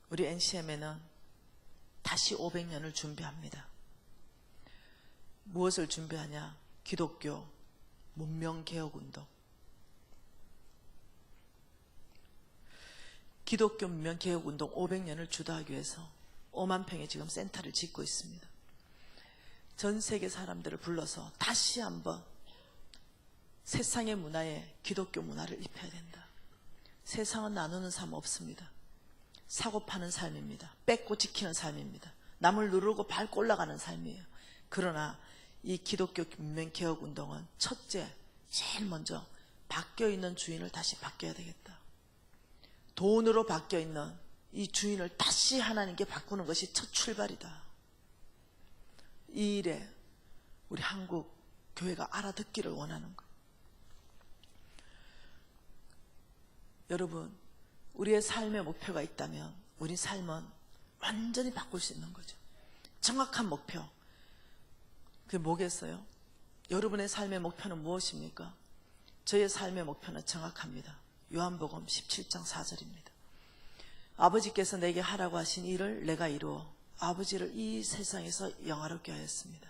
우리 NCM에는 다시 500년을 준비합니다. 무엇을 준비하냐? 기독교 문명개혁운동. 기독교 문명개혁운동 500년을 주도하기 위해서 5만 평에 지금 센터를 짓고 있습니다. 전 세계 사람들을 불러서 다시 한번 세상의 문화에 기독교 문화를 입혀야 된다. 세상은 나누는 삶 없습니다. 사고 파는 삶입니다. 뺏고 지키는 삶입니다. 남을 누르고 밟고 올라가는 삶이에요. 그러나 이 기독교 문명개혁운동은 첫째, 제일 먼저 바뀌어있는 주인을 다시 바뀌어야 되겠다. 돈으로 바뀌어있는 이 주인을 다시 하나님께 바꾸는 것이 첫 출발이다. 이 일에 우리 한국 교회가 알아듣기를 원하는 거예요. 여러분, 우리의 삶의 목표가 있다면 우리 삶은 완전히 바꿀 수 있는 거죠. 정확한 목표. 그게 뭐겠어요? 여러분의 삶의 목표는 무엇입니까? 저의 삶의 목표는 정확합니다. 요한복음 17장 4절입니다. 아버지께서 내게 하라고 하신 일을 내가 이루어 아버지를 이 세상에서 영화롭게 하였습니다.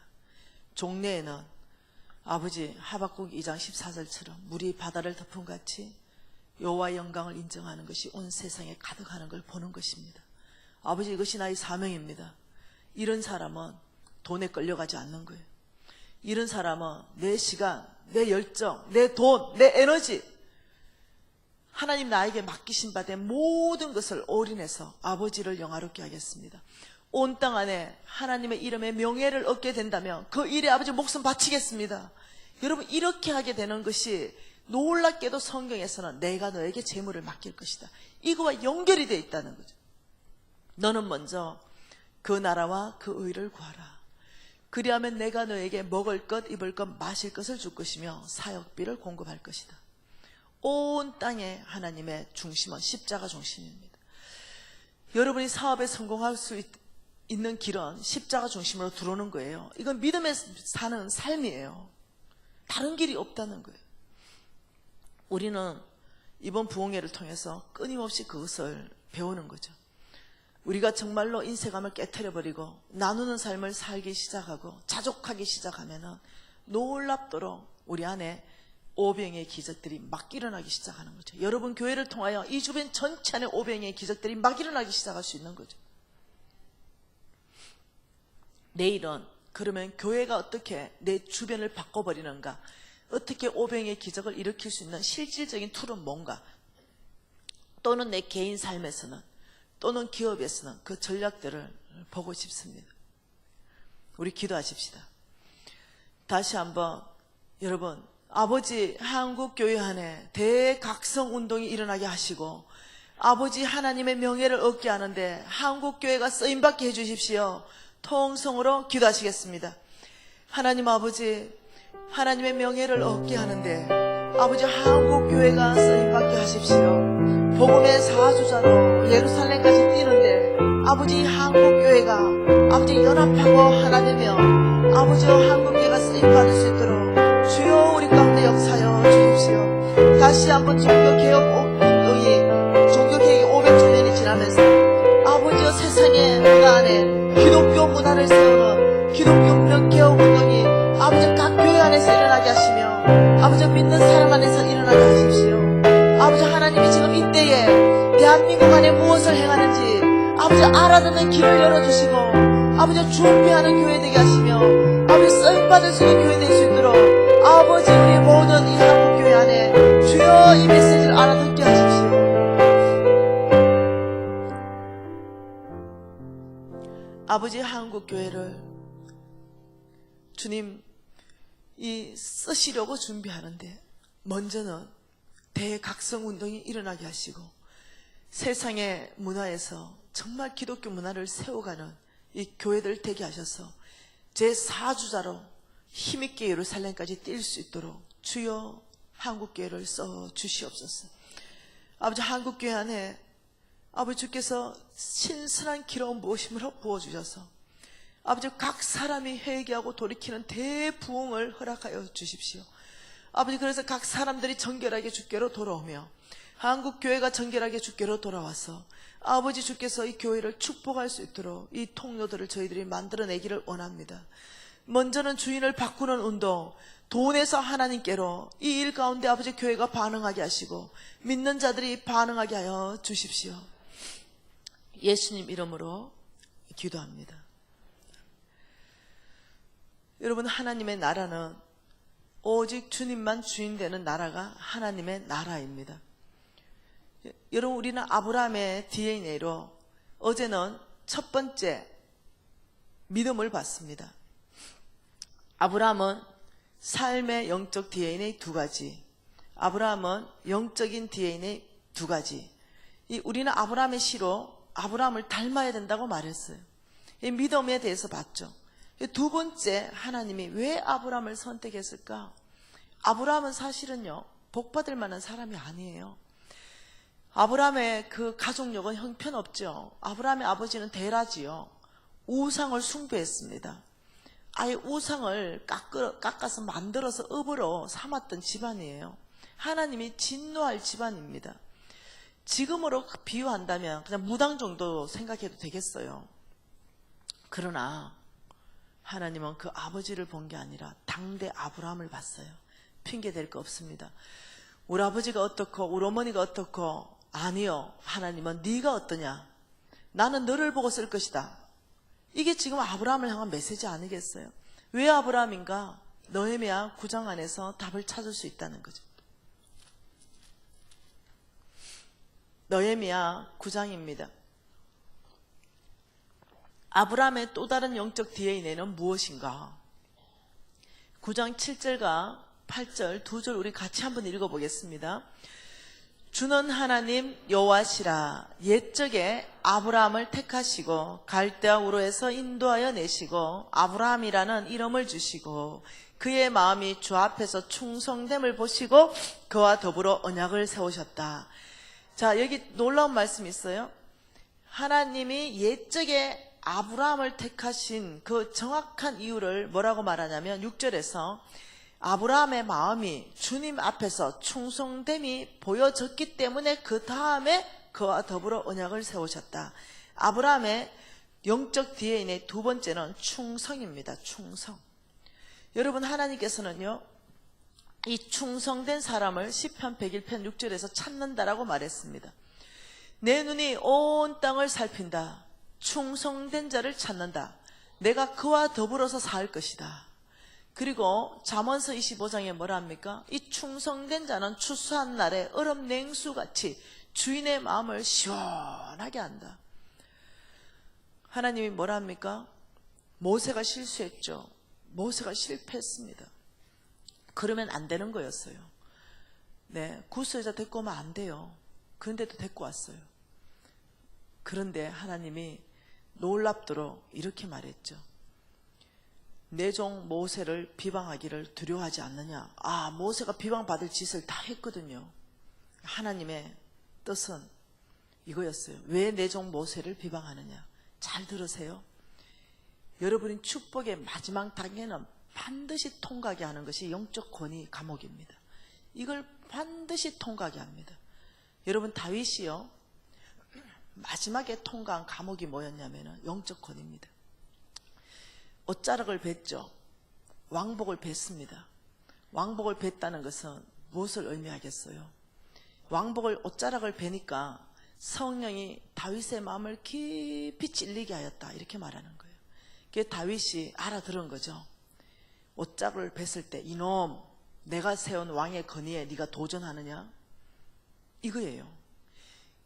종래에는 아버지 하박국 2장 14절처럼 물이 바다를 덮은 같이 여호와의 영광을 인정하는 것이 온 세상에 가득하는 걸 보는 것입니다. 아버지, 이것이 나의 사명입니다. 이런 사람은 돈에 끌려가지 않는 거예요. 이런 사람은 내 시간, 내 열정, 내 돈, 내 에너지, 하나님 나에게 맡기신 바 된 모든 것을 올인해서 아버지를 영화롭게 하겠습니다. 온 땅 안에 하나님의 이름에 명예를 얻게 된다면 그 일에 아버지 목숨 바치겠습니다. 여러분, 이렇게 하게 되는 것이 놀랍게도 성경에서는 내가 너에게 재물을 맡길 것이다. 이거와 연결이 되어 있다는 거죠. 너는 먼저 그 나라와 그 의를 구하라. 그리하면 내가 너에게 먹을 것, 입을 것, 마실 것을 줄 것이며 사역비를 공급할 것이다. 온 땅에 하나님의 중심은 십자가 중심입니다. 여러분이 사업에 성공할 수 있는 길은 십자가 중심으로 들어오는 거예요. 이건 믿음에 사는 삶이에요. 다른 길이 없다는 거예요. 우리는 이번 부흥회를 통해서 끊임없이 그것을 배우는 거죠. 우리가 정말로 인색함을 깨트려버리고 나누는 삶을 살기 시작하고 자족하기 시작하면 놀랍도록 우리 안에 오병의 기적들이 막 일어나기 시작하는 거죠. 여러분 교회를 통하여 이 주변 전체 안에 오병의 기적들이 막 일어나기 시작할 수 있는 거죠. 내일은 그러면 교회가 어떻게 내 주변을 바꿔버리는가, 어떻게 오병의 기적을 일으킬 수 있는 실질적인 툴은 뭔가, 또는 내 개인 삶에서는, 또는 기업에서는 그 전략들을 보고 싶습니다. 우리 기도하십시다. 다시 한번 여러분, 아버지 한국교회 안에 대각성운동이 일어나게 하시고 아버지 하나님의 명예를 얻게 하는데 한국교회가 쓰임받게 해주십시오. 통성으로 기도하시겠습니다. 하나님 아버지, 하나님의 명예를 얻게 하는데 아버지 한국교회가 쓰임받게 하십시오. 복음의 사주자로 예루살렘까지 뛰는데 아버지 한국교회가 아버지 연합하고 하나 되며 아버지 한국교회가 쓰임받을 수 있도록 주여 우리 가운데 역사여 주십시오. 다시 한번 종교개혁이 500주년이 지나면서 아버지여 세상의 문화 안에 기독교 문화를 세우는 기독교 명개혁운동이 아버지 각 교회 안에서 일어나게 하시며 아버지 믿는 사람 안에서 일어나게 하십시오. 아버지 하나님이 지금 이때에 대한민국 안에 무엇을 행하는지 아버지 알아듣는 길을 열어주시고 아버지 준비하는 교회 되게 하시며 아버지 쓰임받을 수 있는 교회 될 수 있도록 아버지 우리 모든 이 한국교회 안에 주여 이 메시지를 알아듣게 하십시오. 아버지 한국교회를 주님 쓰시려고 준비하는데 먼저는 대각성운동이 일어나게 하시고 세상의 문화에서 정말 기독교 문화를 세워가는 이 교회들 되게 하셔서 제4주자로 힘있게 예루살렘까지 뛸 수 있도록 주여 한국교회를 써주시옵소서. 아버지 한국교회 안에 아버지 주께서 신선한 기름 부으심으로 부어주셔서 아버지 각 사람이 회개하고 돌이키는 대부흥을 허락하여 주십시오. 아버지 그래서 각 사람들이 정결하게 주께로 돌아오며 한국교회가 정결하게 주께로 돌아와서 아버지 주께서 이 교회를 축복할 수 있도록 이 통로들을 저희들이 만들어내기를 원합니다. 먼저는 주인을 바꾸는 운동, 돈에서 하나님께로 이 일 가운데 아버지 교회가 반응하게 하시고 믿는 자들이 반응하게 하여 주십시오. 예수님 이름으로 기도합니다. 여러분 하나님의 나라는 오직 주님만 주인 되는 나라가 하나님의 나라입니다. 여러분 우리는 아브라함의 DNA로 어제는 첫 번째 믿음을 봤습니다. 아브라함은 삶의 영적 DNA 두 가지, 아브라함은 영적인 DNA 두 가지. 우리는 아브라함의 시로 아브라함을 닮아야 된다고 말했어요. 이 믿음에 대해서 봤죠. 두 번째 하나님이 왜 아브라함을 선택했을까? 아브라함은 사실은요 복받을 만한 사람이 아니에요. 아브라함의 그 가족력은 형편없죠. 아브라함의 아버지는 데라지요. 우상을 숭배했습니다. 아예 우상을 깎아서 만들어서 업으로 삼았던 집안이에요. 하나님이 진노할 집안입니다. 지금으로 비유한다면 그냥 무당 정도 생각해도 되겠어요. 그러나 하나님은 그 아버지를 본 게 아니라 당대 아브라함을 봤어요. 핑계 댈 거 없습니다. 우리 아버지가 어떻고 우리 어머니가 어떻고 아니요. 하나님은 네가 어떠냐? 나는 너를 보고 쓸 것이다. 이게 지금 아브라함을 향한 메시지 아니겠어요? 왜 아브라함인가? 느헤미야 9장 안에서 답을 찾을 수 있다는 거죠. 느헤미야 9장입니다. 아브라함의 또 다른 영적 DNA는 무엇인가? 9장 7절과 8절 두 절 우리 같이 한번 읽어보겠습니다. 주는 하나님 여호와시라. 옛적에 아브라함을 택하시고 갈대아 우르에서 인도하여 내시고 아브라함이라는 이름을 주시고 그의 마음이 주 앞에서 충성됨을 보시고 그와 더불어 언약을 세우셨다. 자, 여기 놀라운 말씀이 있어요. 하나님이 옛적에 아브라함을 택하신 그 정확한 이유를 뭐라고 말하냐면 6절에서 아브라함의 마음이 주님 앞에서 충성됨이 보여졌기 때문에 그 다음에 그와 더불어 언약을 세우셨다. 아브라함의 영적 DNA 두 번째는 충성입니다. 충성. 여러분 하나님께서는요 이 충성된 사람을 시편 101편 6절에서 찾는다라고 말했습니다. 내 눈이 온 땅을 살핀다. 충성된 자를 찾는다. 내가 그와 더불어서 살 것이다. 그리고 잠언서 25장에 뭐라 합니까? 이 충성된 자는 추수한 날에 얼음 냉수같이 주인의 마음을 시원하게 한다. 하나님이 뭐라 합니까? 모세가 실수했죠. 모세가 실패했습니다. 그러면 안 되는 거였어요. 네, 구스여자 데리고 오면 안 돼요. 그런데도 데리고 왔어요. 그런데 하나님이 놀랍도록 이렇게 말했죠. 내 종 모세를 비방하기를 두려워하지 않느냐. 아, 모세가 비방받을 짓을 다 했거든요. 하나님의 뜻은 이거였어요. 왜 내 종 모세를 비방하느냐. 잘 들으세요. 여러분이 축복의 마지막 단계는 반드시 통과하게 하는 것이 영적 권위 감옥입니다. 이걸 반드시 통과하게 합니다. 여러분, 다윗이요, 마지막에 통과한 감옥이 뭐였냐면 영적 권위입니다. 옷자락을 뱄죠. 왕복을 뱄습니다. 왕복을 뱄다는 것은 무엇을 의미하겠어요? 왕복을, 옷자락을 베니까 성령이 다윗의 마음을 깊이 찔리게 하였다, 이렇게 말하는 거예요. 그게 다윗이 알아들은 거죠. 옷자락을 뱄을 때, 이놈, 내가 세운 왕의 권위에 네가 도전하느냐? 이거예요.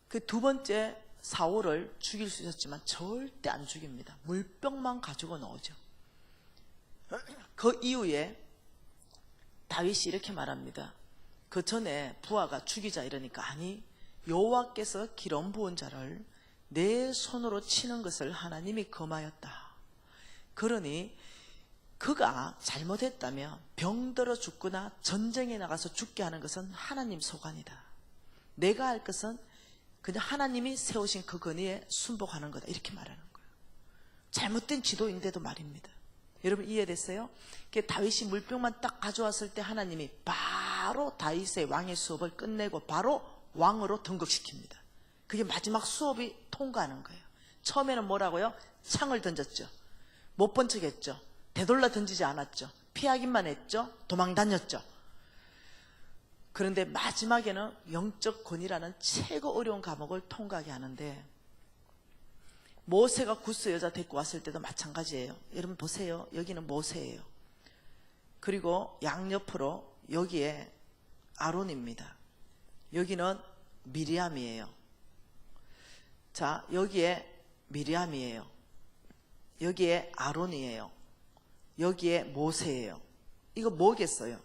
그 두 번째, 사울을 죽일 수 있었지만 절대 안 죽입니다. 물병만 가지고 나오죠. 그 이후에 다윗이 이렇게 말합니다. 그 전에 부하가 죽이자 이러니까, 아니, 여호와께서 기름 부은 자를 내 손으로 치는 것을 하나님이 금하였다. 그러니 그가 잘못했다면 병들어 죽거나 전쟁에 나가서 죽게 하는 것은 하나님 소관이다. 내가 할 것은 그냥 하나님이 세우신 그 권위에 순복하는 거다, 이렇게 말하는 거예요. 잘못된 지도인데도 말입니다. 여러분, 이해됐어요? 다윗이 물병만 딱 가져왔을 때 하나님이 바로 다윗의 왕의 수업을 끝내고 바로 왕으로 등극시킵니다. 그게 마지막 수업이 통과하는 거예요. 처음에는 뭐라고요? 창을 던졌죠. 못 본 척했죠. 되돌려 던지지 않았죠. 피하기만 했죠. 도망 다녔죠. 그런데 마지막에는 영적 권위라는 최고 어려운 과목을 통과하게 하는데, 모세가 구스 여자 데리고 왔을 때도 마찬가지예요. 여러분 보세요. 여기는 모세예요. 그리고 양옆으로 여기에 아론입니다. 여기는 미리암이에요. 자, 여기에 미리암이에요. 여기에 아론이에요. 여기에 모세예요. 이거 뭐겠어요?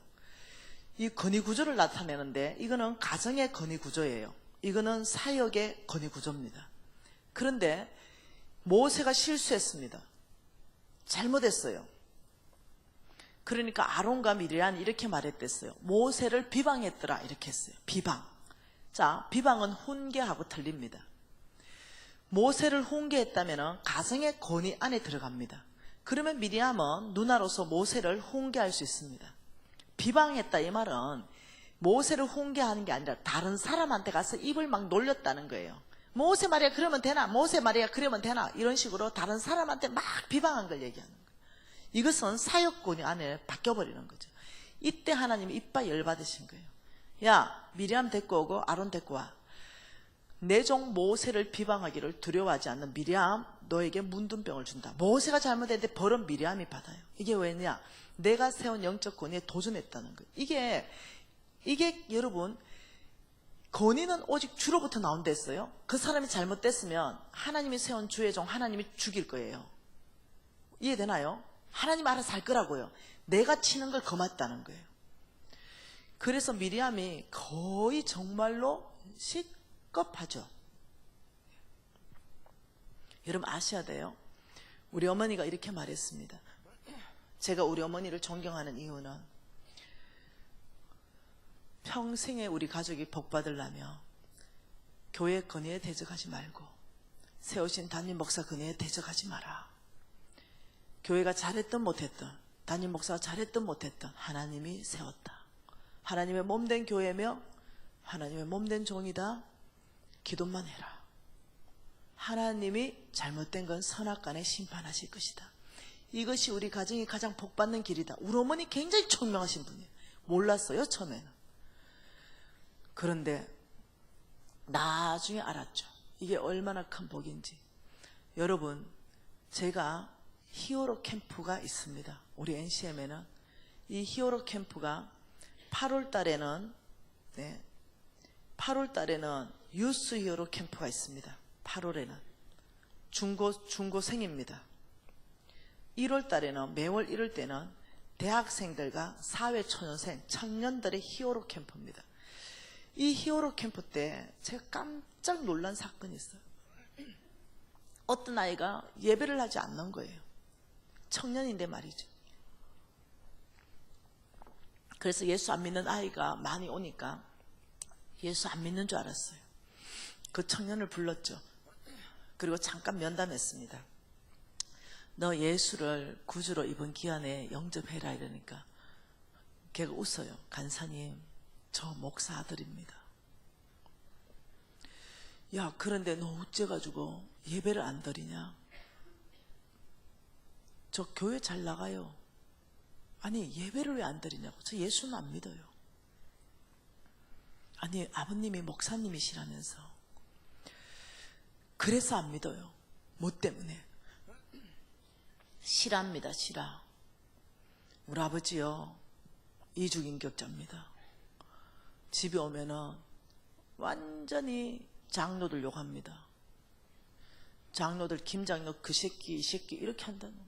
이 권위 구조를 나타내는데, 이거는 가정의 권위 구조예요. 이거는 사역의 권위 구조입니다. 그런데 모세가 실수했습니다. 잘못했어요. 그러니까 아론과 미리암이 이렇게 말했댔어요. 모세를 비방했더라, 이렇게 했어요. 비방. 자, 비방은 훈계하고 틀립니다. 모세를 훈계했다면 가정의 권위 안에 들어갑니다. 그러면 미리암은 누나로서 모세를 훈계할 수 있습니다. 비방했다, 이 말은 모세를 훈계하는 게 아니라 다른 사람한테 가서 입을 막 놀렸다는 거예요. 모세 말이야 그러면 되나? 모세 말이야 그러면 되나? 이런 식으로 다른 사람한테 막 비방한 걸 얘기하는 거예요. 이것은 사역권이 안에 바뀌어버리는 거죠. 이때 하나님이 이빨 열받으신 거예요. 야, 미리암 데리고 오고 아론 데리고 와. 내 종 모세를 비방하기를 두려워하지 않는 미리암, 너에게 문둥병을 준다. 모세가 잘못했는데 벌은 미리암이 받아요. 이게 왜냐? 내가 세운 영적 권위에 도전했다는 거예요. 이게 여러분, 권위는 오직 주로부터 나온다 했어요. 그 사람이 잘못됐으면 하나님이 세운 주의 종 하나님이 죽일 거예요. 이해되나요? 하나님 알아서 할 거라고요. 내가 치는 걸 거맞다는 거예요. 그래서 미리암이 거의 정말로 시겁하죠. 여러분 아셔야 돼요. 우리 어머니가 이렇게 말했습니다. 제가 우리 어머니를 존경하는 이유는 평생에 우리 가족이 복받으려면 교회 권위에 대적하지 말고 세우신 담임 목사 권위에 대적하지 마라. 교회가 잘했든 못했든 담임 목사가 잘했든 못했든 하나님이 세웠다. 하나님의 몸된 교회며 하나님의 몸된 종이다. 기도만 해라. 하나님이 잘못된 건 선악간에 심판하실 것이다. 이것이 우리 가정이 가장 복받는 길이다. 우리 어머니 굉장히 총명하신 분이에요. 몰랐어요 처음에는. 그런데 나중에 알았죠. 이게 얼마나 큰 복인지. 여러분, 제가 히어로 캠프가 있습니다. 우리 NCM에는 이 히어로 캠프가 8월 달에는 유스 히어로 캠프가 있습니다. 8월에는 중고생입니다. 1월 달에는 매월 1월 때는 대학생들과 사회초년생 청년들의 히어로 캠프입니다. 이 히어로 캠프 때 제가 깜짝 놀란 사건이 있어요. 어떤 아이가 예배를 하지 않는 거예요. 청년인데 말이죠. 그래서 예수 안 믿는 아이가 많이 오니까 예수 안 믿는 줄 알았어요. 그 청년을 불렀죠. 그리고 잠깐 면담했습니다. 너 예수를 구주로 이번 기한에 영접해라 이러니까 걔가 웃어요. 간사님, 저 목사 아들입니다. 야, 그런데 너 어째가지고 예배를 안 드리냐? 저 교회 잘 나가요. 아니, 예배를 왜 안 드리냐고. 저 예수는 안 믿어요. 아니, 아버님이 목사님이시라면서. 그래서 안 믿어요. 뭐 때문에? 실화입니다, 실화. 우리 아버지요, 이중인격자입니다. 집에 오면은 완전히 장로들 욕합니다. 장로들, 김장로 그 새끼, 이 새끼 이렇게 한다는 거.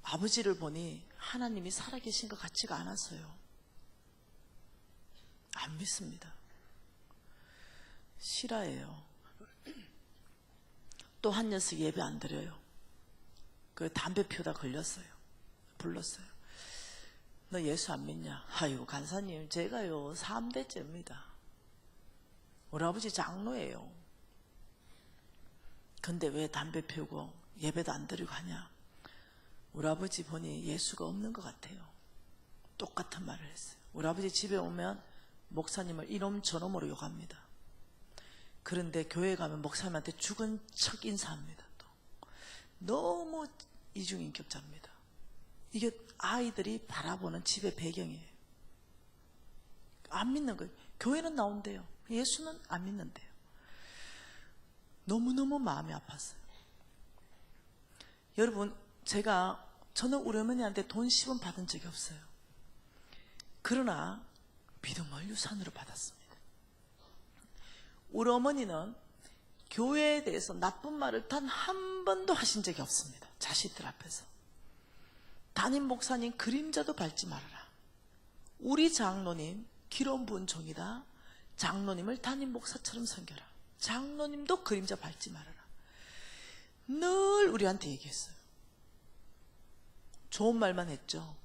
아버지를 보니 하나님이 살아계신 것 같지가 않았어요. 안 믿습니다. 실화예요. 또 한 녀석 예배 안 드려요. 그 담배 피우다 걸렸어요. 불렀어요. 너 예수 안 믿냐? 아이고 간사님, 제가요 3대째입니다. 우리 아버지 장로예요. 근데 왜 담배 피우고 예배도 안 드리고 하냐? 우리 아버지 보니 예수가 없는 것 같아요. 똑같은 말을 했어요. 우리 아버지 집에 오면 목사님을 이놈 저놈으로 욕합니다. 그런데 교회 가면 목사님한테 죽은 척 인사합니다. 또 너무 이중인격자입니다. 이게 아이들이 바라보는 집의 배경이에요. 안 믿는 거예요. 교회는 나온대요. 예수는 안 믿는데요. 너무너무 마음이 아팠어요. 여러분, 저는 우리 어머니한테 돈 10원 받은 적이 없어요. 그러나 믿음을 유산으로 받았습니다. 우리 어머니는 교회에 대해서 나쁜 말을 단 한 번도 하신 적이 없습니다. 자식들 앞에서. 담임 목사님 그림자도 밟지 말아라. 우리 장로님 기름 부은 종이다. 장로님을 담임 목사처럼 섬겨라. 장로님도 그림자 밟지 말아라. 늘 우리한테 얘기했어요. 좋은 말만 했죠.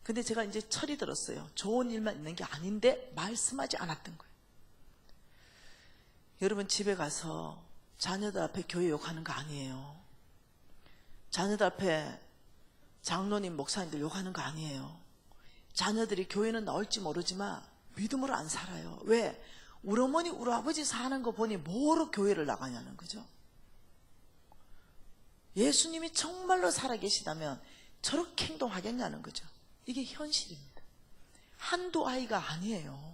근데 제가 이제 철이 들었어요. 좋은 일만 있는 게 아닌데 말씀하지 않았던 거예요. 여러분, 집에 가서 자녀들 앞에 교회 욕하는 거 아니에요. 자녀들 앞에 장로님, 목사님들 욕하는 거 아니에요. 자녀들이 교회는 나올지 모르지만 믿음으로 안 살아요. 왜? 우리 어머니, 우리 아버지 사는 거 보니 뭐로 교회를 나가냐는 거죠. 예수님이 정말로 살아계시다면 저렇게 행동하겠냐는 거죠. 이게 현실입니다. 한두 아이가 아니에요.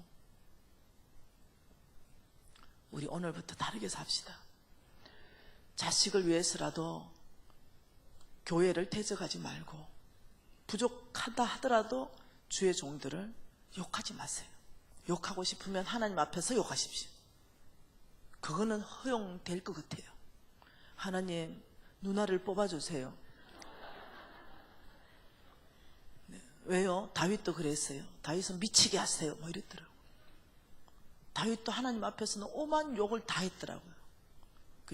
우리 오늘부터 다르게 삽시다. 자식을 위해서라도 교회를 퇴적하지 말고, 부족하다 하더라도 주의 종들을 욕하지 마세요. 욕하고 싶으면 하나님 앞에서 욕하십시오. 그거는 허용될 것 같아요. 하나님, 누나를 뽑아주세요. 네. 왜요? 다윗도 그랬어요. 다윗은 미치게 하세요. 뭐 이랬더라고요. 다윗도 하나님 앞에서는 오만 욕을 다 했더라고요.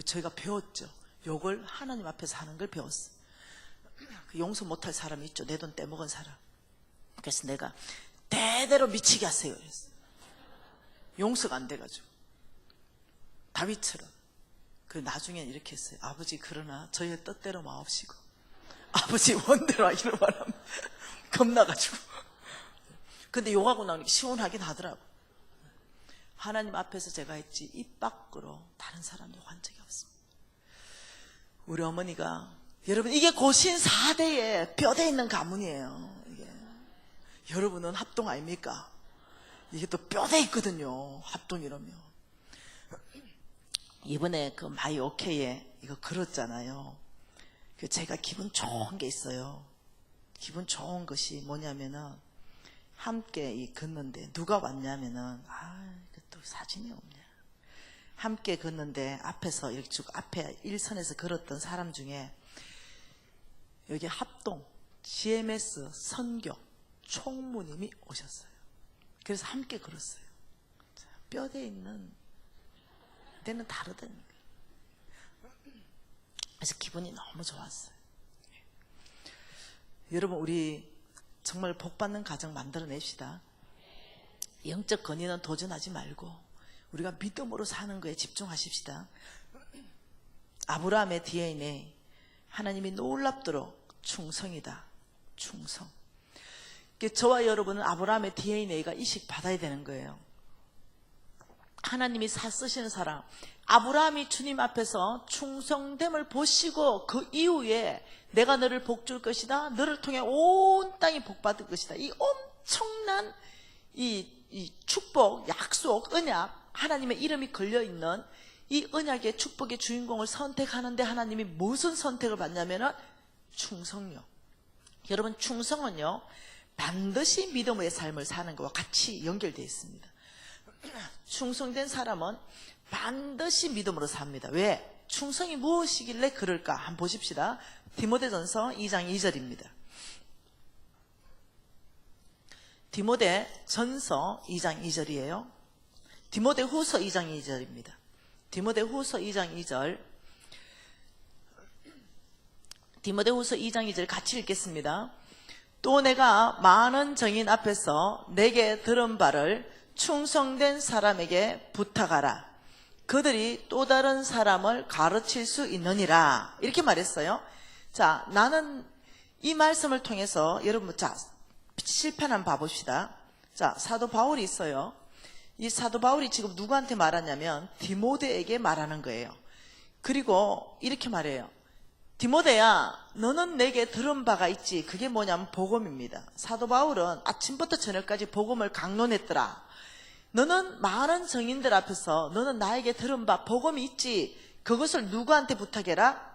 저희가 배웠죠. 욕을 하나님 앞에서 하는 걸 배웠어요. 용서 못할 사람이 있죠. 내 돈 떼먹은 사람. 그래서 내가 대대로 미치게 하세요. 그랬어요. 용서가 안 돼가지고. 다윗처럼. 나중엔 이렇게 했어요. 아버지, 그러나 저의 뜻대로 마옵시고 아버지 원대로 하기로 말하면 겁나가지고. 근데 욕하고 나오니까 시원하긴 하더라고. 하나님 앞에서 제가 했지 입 밖으로 다른 사람 욕한 적이 없습니다. 우리 어머니가, 여러분, 이게 고신 4대의 뼈대 있는 가문이에요. 이게. 여러분은 합동 아닙니까? 이게 또 뼈대 있거든요. 합동이라면. 이번에 그 마이 오케이에 이거 걸었잖아요. 제가 기분 좋은 게 있어요. 기분 좋은 것이 뭐냐면은, 함께 걷는데 누가 왔냐면은, 또 사진이 없냐. 함께 걷는데 앞에서 이렇게 쭉 앞에 1선에서 걸었던 사람 중에 여기 합동 GMS 선교 총무님이 오셨어요. 그래서 함께 걸었어요. 뼈대 있는 데는 다르다는 거예요. 그래서 기분이 너무 좋았어요. 여러분, 우리 정말 복받는 가정 만들어냅시다. 영적 건의는 도전하지 말고 우리가 믿음으로 사는 거에 집중하십시다. 아브라함의 DNA, 하나님이 놀랍도록 충성이다. 충성. 저와 여러분은 아브라함의 DNA가 이식받아야 되는 거예요. 하나님이 쓰시는 사람, 아브라함이 주님 앞에서 충성됨을 보시고 그 이후에 내가 너를 복 줄 것이다, 너를 통해 온 땅이 복받을 것이다, 이 엄청난 이 축복, 약속, 언약, 하나님의 이름이 걸려있는 이 언약의 축복의 주인공을 선택하는데 하나님이 무슨 선택을 받냐면은 충성요. 여러분, 충성은요 반드시 믿음의 삶을 사는 것과 같이 연결되어 있습니다. 충성된 사람은 반드시 믿음으로 삽니다. 왜? 충성이 무엇이길래 그럴까? 한번 보십시다. 디모데전서 2장 2절입니다. 디모데전서 2장 2절이에요. 디모데후서 2장 2절입니다. 디모데후서 2장 2절. 디모데후서 2장 2절 같이 읽겠습니다. 또 내가 많은 정인 앞에서 내게 들은 바를 충성된 사람에게 부탁하라. 그들이 또 다른 사람을 가르칠 수 있느니라. 이렇게 말했어요. 자, 나는 이 말씀을 통해서 여러분, 자, 실판 한번 봐봅시다. 자, 사도 바울이 있어요. 이 사도 바울이 지금 누구한테 말하냐면 디모데에게 말하는 거예요. 그리고 이렇게 말해요. 디모데야, 너는 내게 들은 바가 있지. 그게 뭐냐면 복음입니다. 사도 바울은 아침부터 저녁까지 복음을 강론했더라. 너는 많은 정인들 앞에서 너는 나에게 들은 바 복음이 있지. 그것을 누구한테 부탁해라?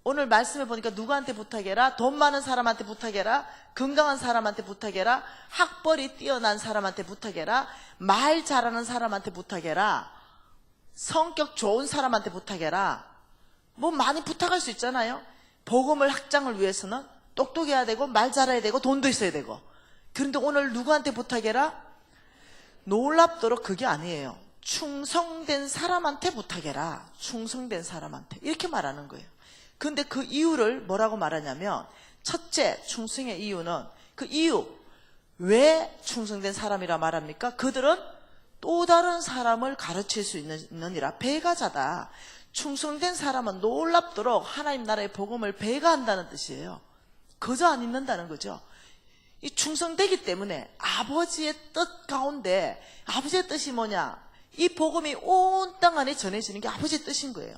오늘 말씀해 보니까 누구한테 부탁해라? 돈 많은 사람한테 부탁해라? 건강한 사람한테 부탁해라? 학벌이 뛰어난 사람한테 부탁해라? 말 잘하는 사람한테 부탁해라? 성격 좋은 사람한테 부탁해라? 뭐 많이 부탁할 수 있잖아요. 복음을 확장을 위해서는 똑똑해야 되고 말 잘해야 되고 돈도 있어야 되고. 그런데 오늘 누구한테 부탁해라? 놀랍도록 그게 아니에요. 충성된 사람한테 부탁해라. 충성된 사람한테. 이렇게 말하는 거예요. 근데 그 이유를 뭐라고 말하냐면, 첫째, 충성의 이유는, 그 이유, 왜 충성된 사람이라 말합니까? 그들은 또 다른 사람을 가르칠 수 있느니라. 배가자다. 충성된 사람은 놀랍도록 하나님 나라의 복음을 배가한다는 뜻이에요. 거저 안 있는다는 거죠. 이 충성되기 때문에 아버지의 뜻 가운데, 아버지의 뜻이 뭐냐? 이 복음이 온 땅 안에 전해지는 게 아버지의 뜻인 거예요.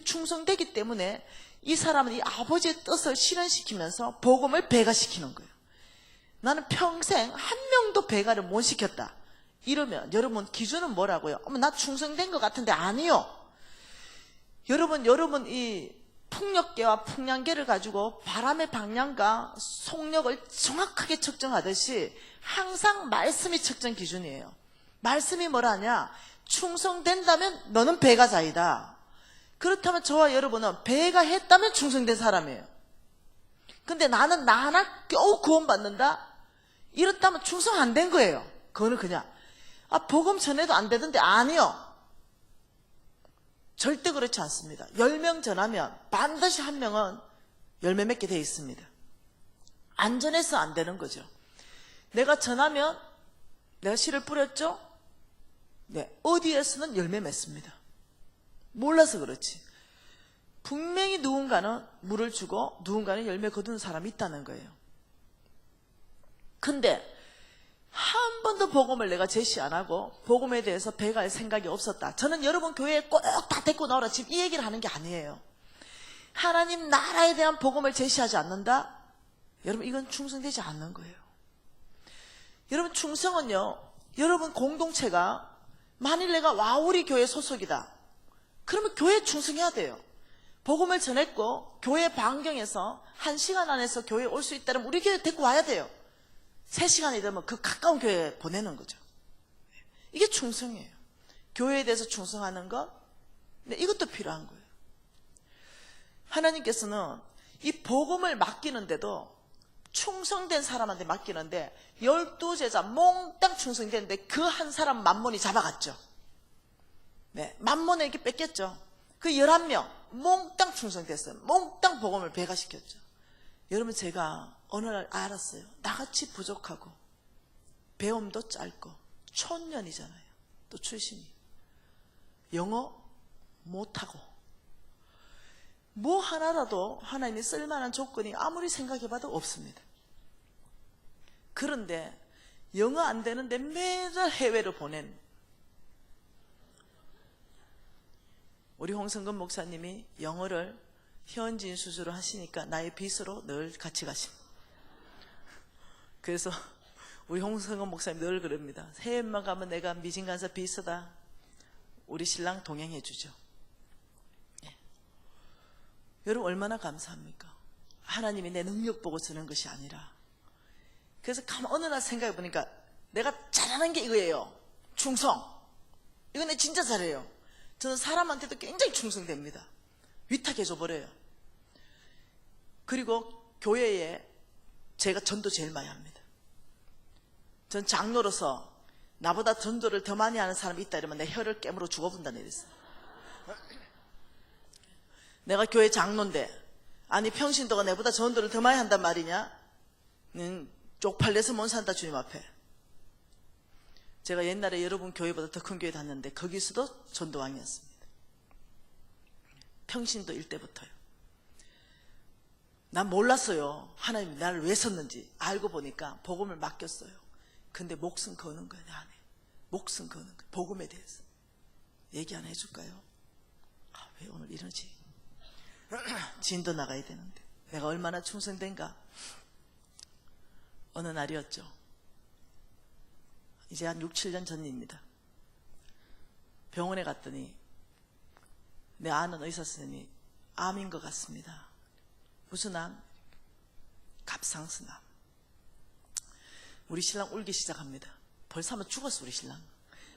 충성되기 때문에 이 사람은 이 아버지의 뜻을 실현시키면서 복음을 배가시키는 거예요. 나는 평생 한 명도 배가를 못 시켰다. 이러면 여러분 기준은 뭐라고요? 나 충성된 것 같은데 아니요. 여러분 이 풍력계와 풍량계를 가지고 바람의 방향과 속력을 정확하게 측정하듯이 항상 말씀이 측정 기준이에요. 말씀이 뭐라냐? 충성된다면 너는 배가자이다. 그렇다면 저와 여러분은 배가 했다면 충성된 사람이에요. 근데 나는 나 하나 겨우 구원받는다? 이렇다면 충성 안 된 거예요. 그거는 그냥 복음 전해도 안 되던데 아니요. 절대 그렇지 않습니다. 10명 전하면 반드시 한 명은 열매 맺게 되어 있습니다. 안 전해서 안 되는 거죠. 내가 전하면 내가 씨를 뿌렸죠? 네, 어디에서는 열매 맺습니다. 몰라서 그렇지. 분명히 누군가는 물을 주고 누군가는 열매 거두는 사람이 있다는 거예요. 근데 한 번도 복음을 내가 제시 안 하고 복음에 대해서 배가할 생각이 없었다. 저는 여러분 교회에 꼭 다 데리고 나오라 지금 이 얘기를 하는 게 아니에요. 하나님 나라에 대한 복음을 제시하지 않는다? 여러분 이건 충성되지 않는 거예요. 여러분 충성은요, 여러분 공동체가 만일 내가 와우리 교회 소속이다. 그러면 교회에 충성해야 돼요. 복음을 전했고 교회 반경에서 1시간 안에서 교회에 올 수 있다면 우리 교회에 데리고 와야 돼요. 3시간이 되면 그 가까운 교회에 보내는 거죠. 이게 충성이에요. 교회에 대해서 충성하는 것, 네, 이것도 필요한 거예요. 하나님께서는 이 복음을 맡기는데도 충성된 사람한테 맡기는데 12제자 몽땅 충성되는데 그 한 사람 만몬이 잡아갔죠. 네, 만몬에게 뺏겼죠. 그 11명 몽땅 충성됐어요. 몽땅 복음을 배가시켰죠. 여러분 제가 어느 날 알았어요. 나같이 부족하고 배움도 짧고 촌년이잖아요. 또 출신이 영어 못하고 뭐 하나라도 하나님이 쓸만한 조건이 아무리 생각해봐도 없습니다. 그런데 영어 안 되는데 매달 해외로 보낸 우리 홍성근 목사님이 영어를 현지인 수준으로 하시니까 나의 빚으로 늘 같이 가십니다. 그래서 우리 홍성근 목사님 늘 그럽니다. 해외만 가면 내가 미진간사 빚으다. 우리 신랑 동행해 주죠. 예. 여러분 얼마나 감사합니까? 하나님이 내 능력 보고 주는 것이 아니라. 그래서 어느 날 생각해 보니까 내가 잘하는 게 이거예요. 충성. 이거 내 진짜 잘해요. 저는 사람한테도 굉장히 충성됩니다. 위탁해줘 버려요. 그리고 교회에 제가 전도 제일 많이 합니다. 전 장로로서 나보다 전도를 더 많이 하는 사람이 있다 이러면 내 혀를 깨물어 죽어본다 이랬어요. 내가 교회 장로인데 아니 평신도가 내보다 전도를 더 많이 한단 말이냐? 쪽팔려서 못 산다 주님 앞에. 제가 옛날에 여러분 교회보다 더 큰 교회 다녔는데 거기서도 전도왕이었습니다. 평신도 일때부터요. 난 몰랐어요. 하나님이 나를 왜 썼는지. 알고 보니까 복음을 맡겼어요. 근데 목숨 거는 거야 내 안에. 목숨 거는 거야. 복음에 대해서 얘기 하나 해줄까요? 왜 오늘 이러지? 진도 나가야 되는데 내가 얼마나 충성된가. 어느 날이었죠. 이제 한 6, 7년 전입니다. 병원에 갔더니 내 아는 의사 선생님이 암인 것 같습니다. 무슨 암? 갑상선암. 우리 신랑 울기 시작합니다. 벌써 한번 죽었어 우리 신랑.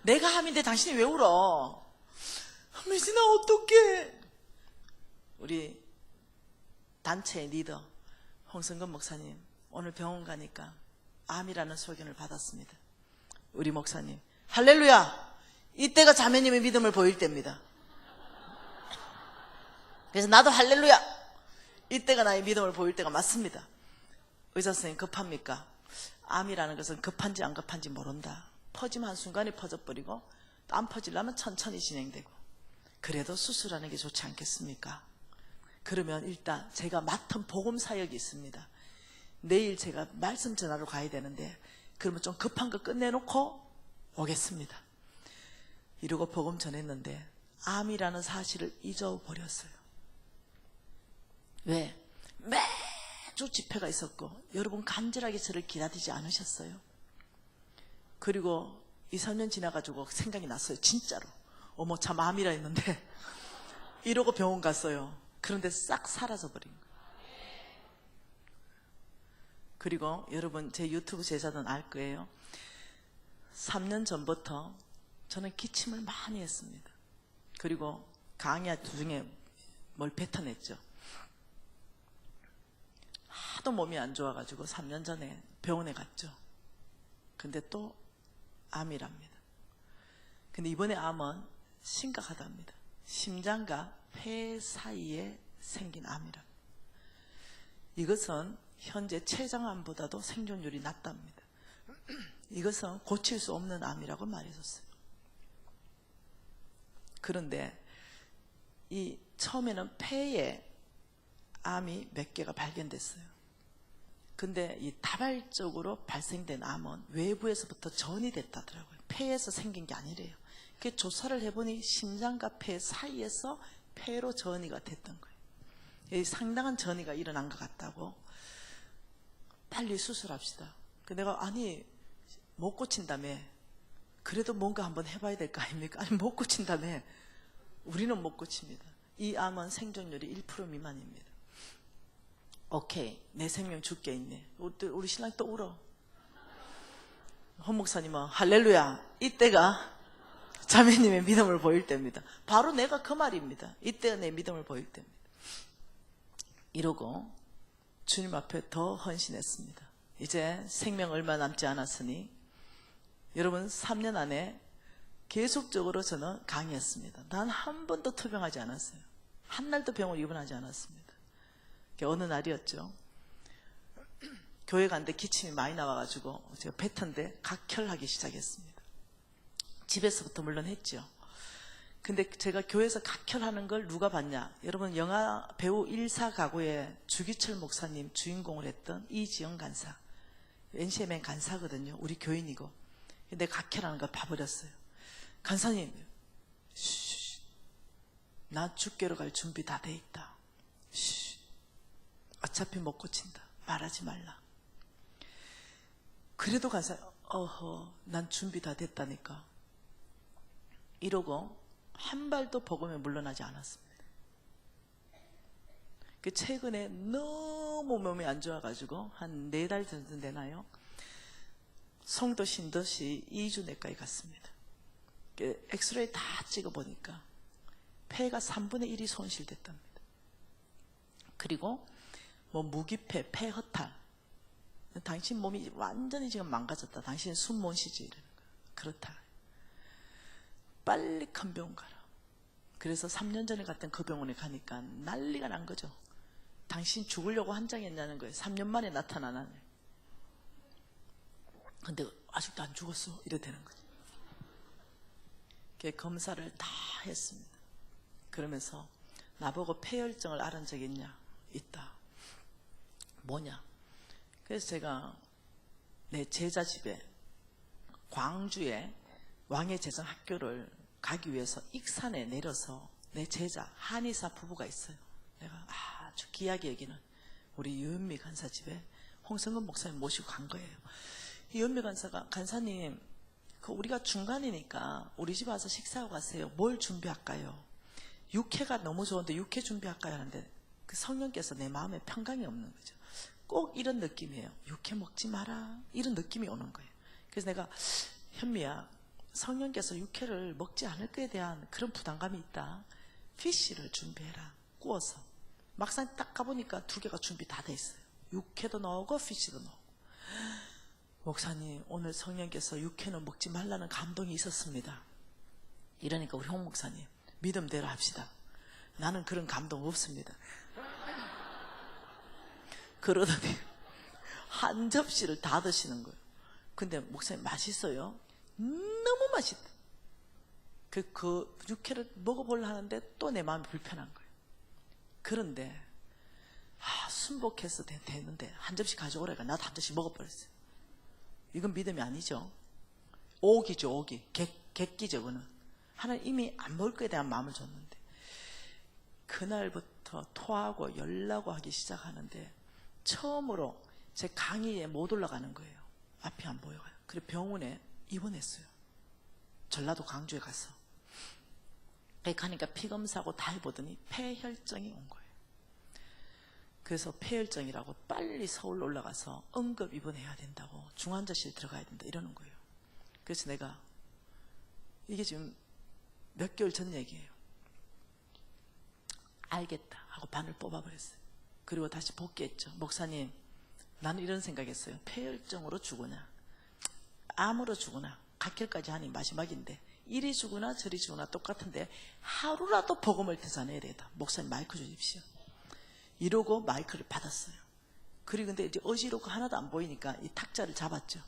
내가 암인데 당신이 왜 울어? 미진아 어떡해. 우리 단체의 리더 홍성근 목사님 오늘 병원 가니까 암이라는 소견을 받았습니다. 우리 목사님 할렐루야. 이때가 자매님의 믿음을 보일 때입니다. 그래서 나도 할렐루야. 이때가 나의 믿음을 보일 때가 맞습니다. 의사 선생님 급합니까? 암이라는 것은 급한지 안 급한지 모른다. 퍼지면 한순간에 퍼져버리고 또 안 퍼지려면 천천히 진행되고 그래도 수술하는 게 좋지 않겠습니까? 그러면 일단 제가 맡은 복음 사역이 있습니다. 내일 제가 말씀 전하러 가야 되는데 그러면 좀 급한 거 끝내놓고 오겠습니다. 이러고 복음 전했는데 암이라는 사실을 잊어버렸어요. 왜? 매주 집회가 있었고 여러분 간절하게 저를 기다리지 않으셨어요? 그리고 2, 3년 지나가지고 생각이 났어요. 진짜로. 어머 참 암이라 했는데 이러고 병원 갔어요. 그런데 싹 사라져버린 거예요. 그리고 여러분 제 유튜브 제자들은 알 거예요. 3년 전부터 저는 기침을 많이 했습니다. 그리고 강야 중에 뭘 뱉어냈죠. 하도 몸이 안 좋아가지고 3년 전에 병원에 갔죠. 근데 또 암이랍니다. 근데 이번에 암은 심각하답니다. 심장과 폐 사이에 생긴 암이랍니다. 이것은 현재 췌장암보다도 생존율이 낮답니다. 이것은 고칠 수 없는 암이라고 말해줬어요. 그런데 이 처음에는 폐에 암이 몇 개가 발견됐어요. 근데 이 다발적으로 발생된 암은 외부에서부터 전이 됐다더라고요. 폐에서 생긴 게 아니래요. 그 조사를 해보니 심장과 폐 사이에서 폐로 전이가 됐던 거예요. 상당한 전이가 일어난 것 같다고. 빨리 수술합시다. 내가 아니 못 고친다며. 그래도 뭔가 한번 해봐야 될 거 아닙니까? 아니 못 고친다며. 우리는 못 고칩니다. 이 암은 생존율이 1% 미만입니다. 오케이, 내 생명 죽게 있네. 우리 신랑 또 울어. 헌 목사님은 할렐루야. 이때가 자매님의 믿음을 보일 때입니다. 바로 내가 그 말입니다. 이때가 내 믿음을 보일 때입니다. 이러고 주님 앞에 더 헌신했습니다. 이제 생명 얼마 남지 않았으니 여러분 3년 안에 계속적으로 저는 강의했습니다. 단 한 번도 투병하지 않았어요. 한 날도 병을 입원하지 않았습니다. 어느 날이었죠. 교회 갔는데 기침이 많이 나와가지고 제가 뱉었는데 각혈하기 시작했습니다. 집에서부터 물론 했죠. 근데 제가 교회에서 각혈하는 걸 누가 봤냐? 여러분, 영화 배우 일사가구의 주기철 목사님 주인공을 했던 이지영 간사, NCMN 간사거든요. 우리 교인이고. 근데 각혈하는 걸 봐버렸어요. 간사님, 쉬, 나 죽게로 갈 준비 다 돼 있다. 쉬, 어차피 못 고친다. 말하지 말라. 그래도 간사, 난 준비 다 됐다니까. 이러고 한 발도 복음에 물러나지 않았습니다. 최근에 너무 몸이 안 좋아가지고 한 4달 정도 되나요? 송도 신도시 이주내과에 갔습니다. 엑스레이 다 찍어보니까 폐가 3분의 1이 손실됐답니다. 그리고 무기폐, 폐허탈. 당신 몸이 완전히 지금 망가졌다. 당신 숨 못 쉬지. 이러는 거예요. 그렇다. 빨리 큰 병원 가라. 그래서 3년 전에 갔던 그 병원에 가니까 난리가 난 거죠. 당신 죽으려고 한장했냐는 거예요. 3년 만에 나타나는. 근데 아직도 안 죽었어. 이래 되는 거죠. 검사를 다 했습니다. 그러면서 나보고 폐혈증을 앓은 적 있냐? 있다. 뭐냐? 그래서 제가 내 제자 집에 광주에 왕의 재정 학교를 가기 위해서 익산에 내려서 내 제자 한의사 부부가 있어요. 내가 아주 귀하게 여기는 우리 유은미 간사 집에 홍성근 목사님 모시고 간 거예요. 이 유은미 간사가, 간사님, 우리가 중간이니까 우리 집 와서 식사하고 가세요. 뭘 준비할까요? 육회가 너무 좋은데 육회 준비할까요? 하는데 그 성령께서 내 마음에 평강이 없는 거죠. 꼭 이런 느낌이에요. 육회 먹지 마라. 이런 느낌이 오는 거예요. 그래서 내가, 현미야, 성령께서 육회를 먹지 않을 거에 대한 그런 부담감이 있다. 피쉬를 준비해라. 구워서. 막상 딱 가보니까 2개가 준비 다 돼 있어요. 육회도 나오고 피쉬도 나오고. 목사님, 오늘 성령께서 육회는 먹지 말라는 감동이 있었습니다. 이러니까 우리 홍 목사님, 믿음대로 합시다. 나는 그런 감동 없습니다. 그러더니 한 접시를 다 드시는 거예요. 근데 목사님, 맛있어요? 너무 맛있다. 그 육회를 먹어보려 하는데 또 내 마음이 불편한 거예요. 그런데 순복해서 되는데 한 접시 가져오라니까 나도 한 접시 먹어버렸어요. 이건 믿음이 아니죠. 오기죠. 오기. 객기죠. 그는 하나님 이미 안 먹을 거에 대한 마음을 줬는데 그날부터 토하고 열나고 하기 시작하는데 처음으로 제 강의에 못 올라가는 거예요. 앞이 안 보여요. 그래서 병원에 입원했어요. 전라도 광주에 가서. 가니까 피검사하고 다 해보더니 폐혈증이 온 거예요. 그래서 폐혈증이라고 빨리 서울로 올라가서 응급 입원해야 된다고, 중환자실 들어가야 된다 이러는 거예요. 그래서 내가, 이게 지금 몇 개월 전 얘기예요. 알겠다 하고 바늘 뽑아버렸어요. 그리고 다시 복귀했죠. 목사님, 나는 이런 생각했어요. 폐혈증으로 죽으나 암으로 죽으나 각혈까지 하니 마지막인데 이리 죽으나 저리 죽으나 똑같은데 하루라도 복음을 되살려야 되겠다. 목사님 마이크 주십시오. 이러고 마이크를 받았어요. 그리고 근데 이제 어지럽고 하나도 안 보이니까 이 탁자를 잡았죠.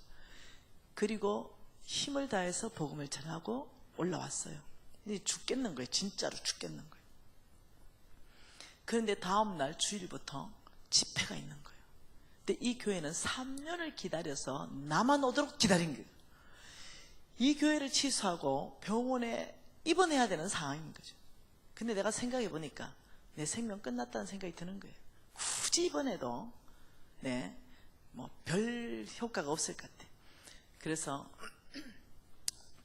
그리고 힘을 다해서 복음을 전하고 올라왔어요. 이제 죽겠는 거예요. 진짜로 죽겠는 거예요. 그런데 다음날 주일부터 집회가 있는 거예요. 근데 이 교회는 3년을 기다려서 나만 오도록 기다린 거예요. 이 교회를 취소하고 병원에 입원해야 되는 상황인 거죠. 근데 내가 생각해 보니까 내 생명 끝났다는 생각이 드는 거예요. 굳이 입원해도 별 효과가 없을 것 같아. 그래서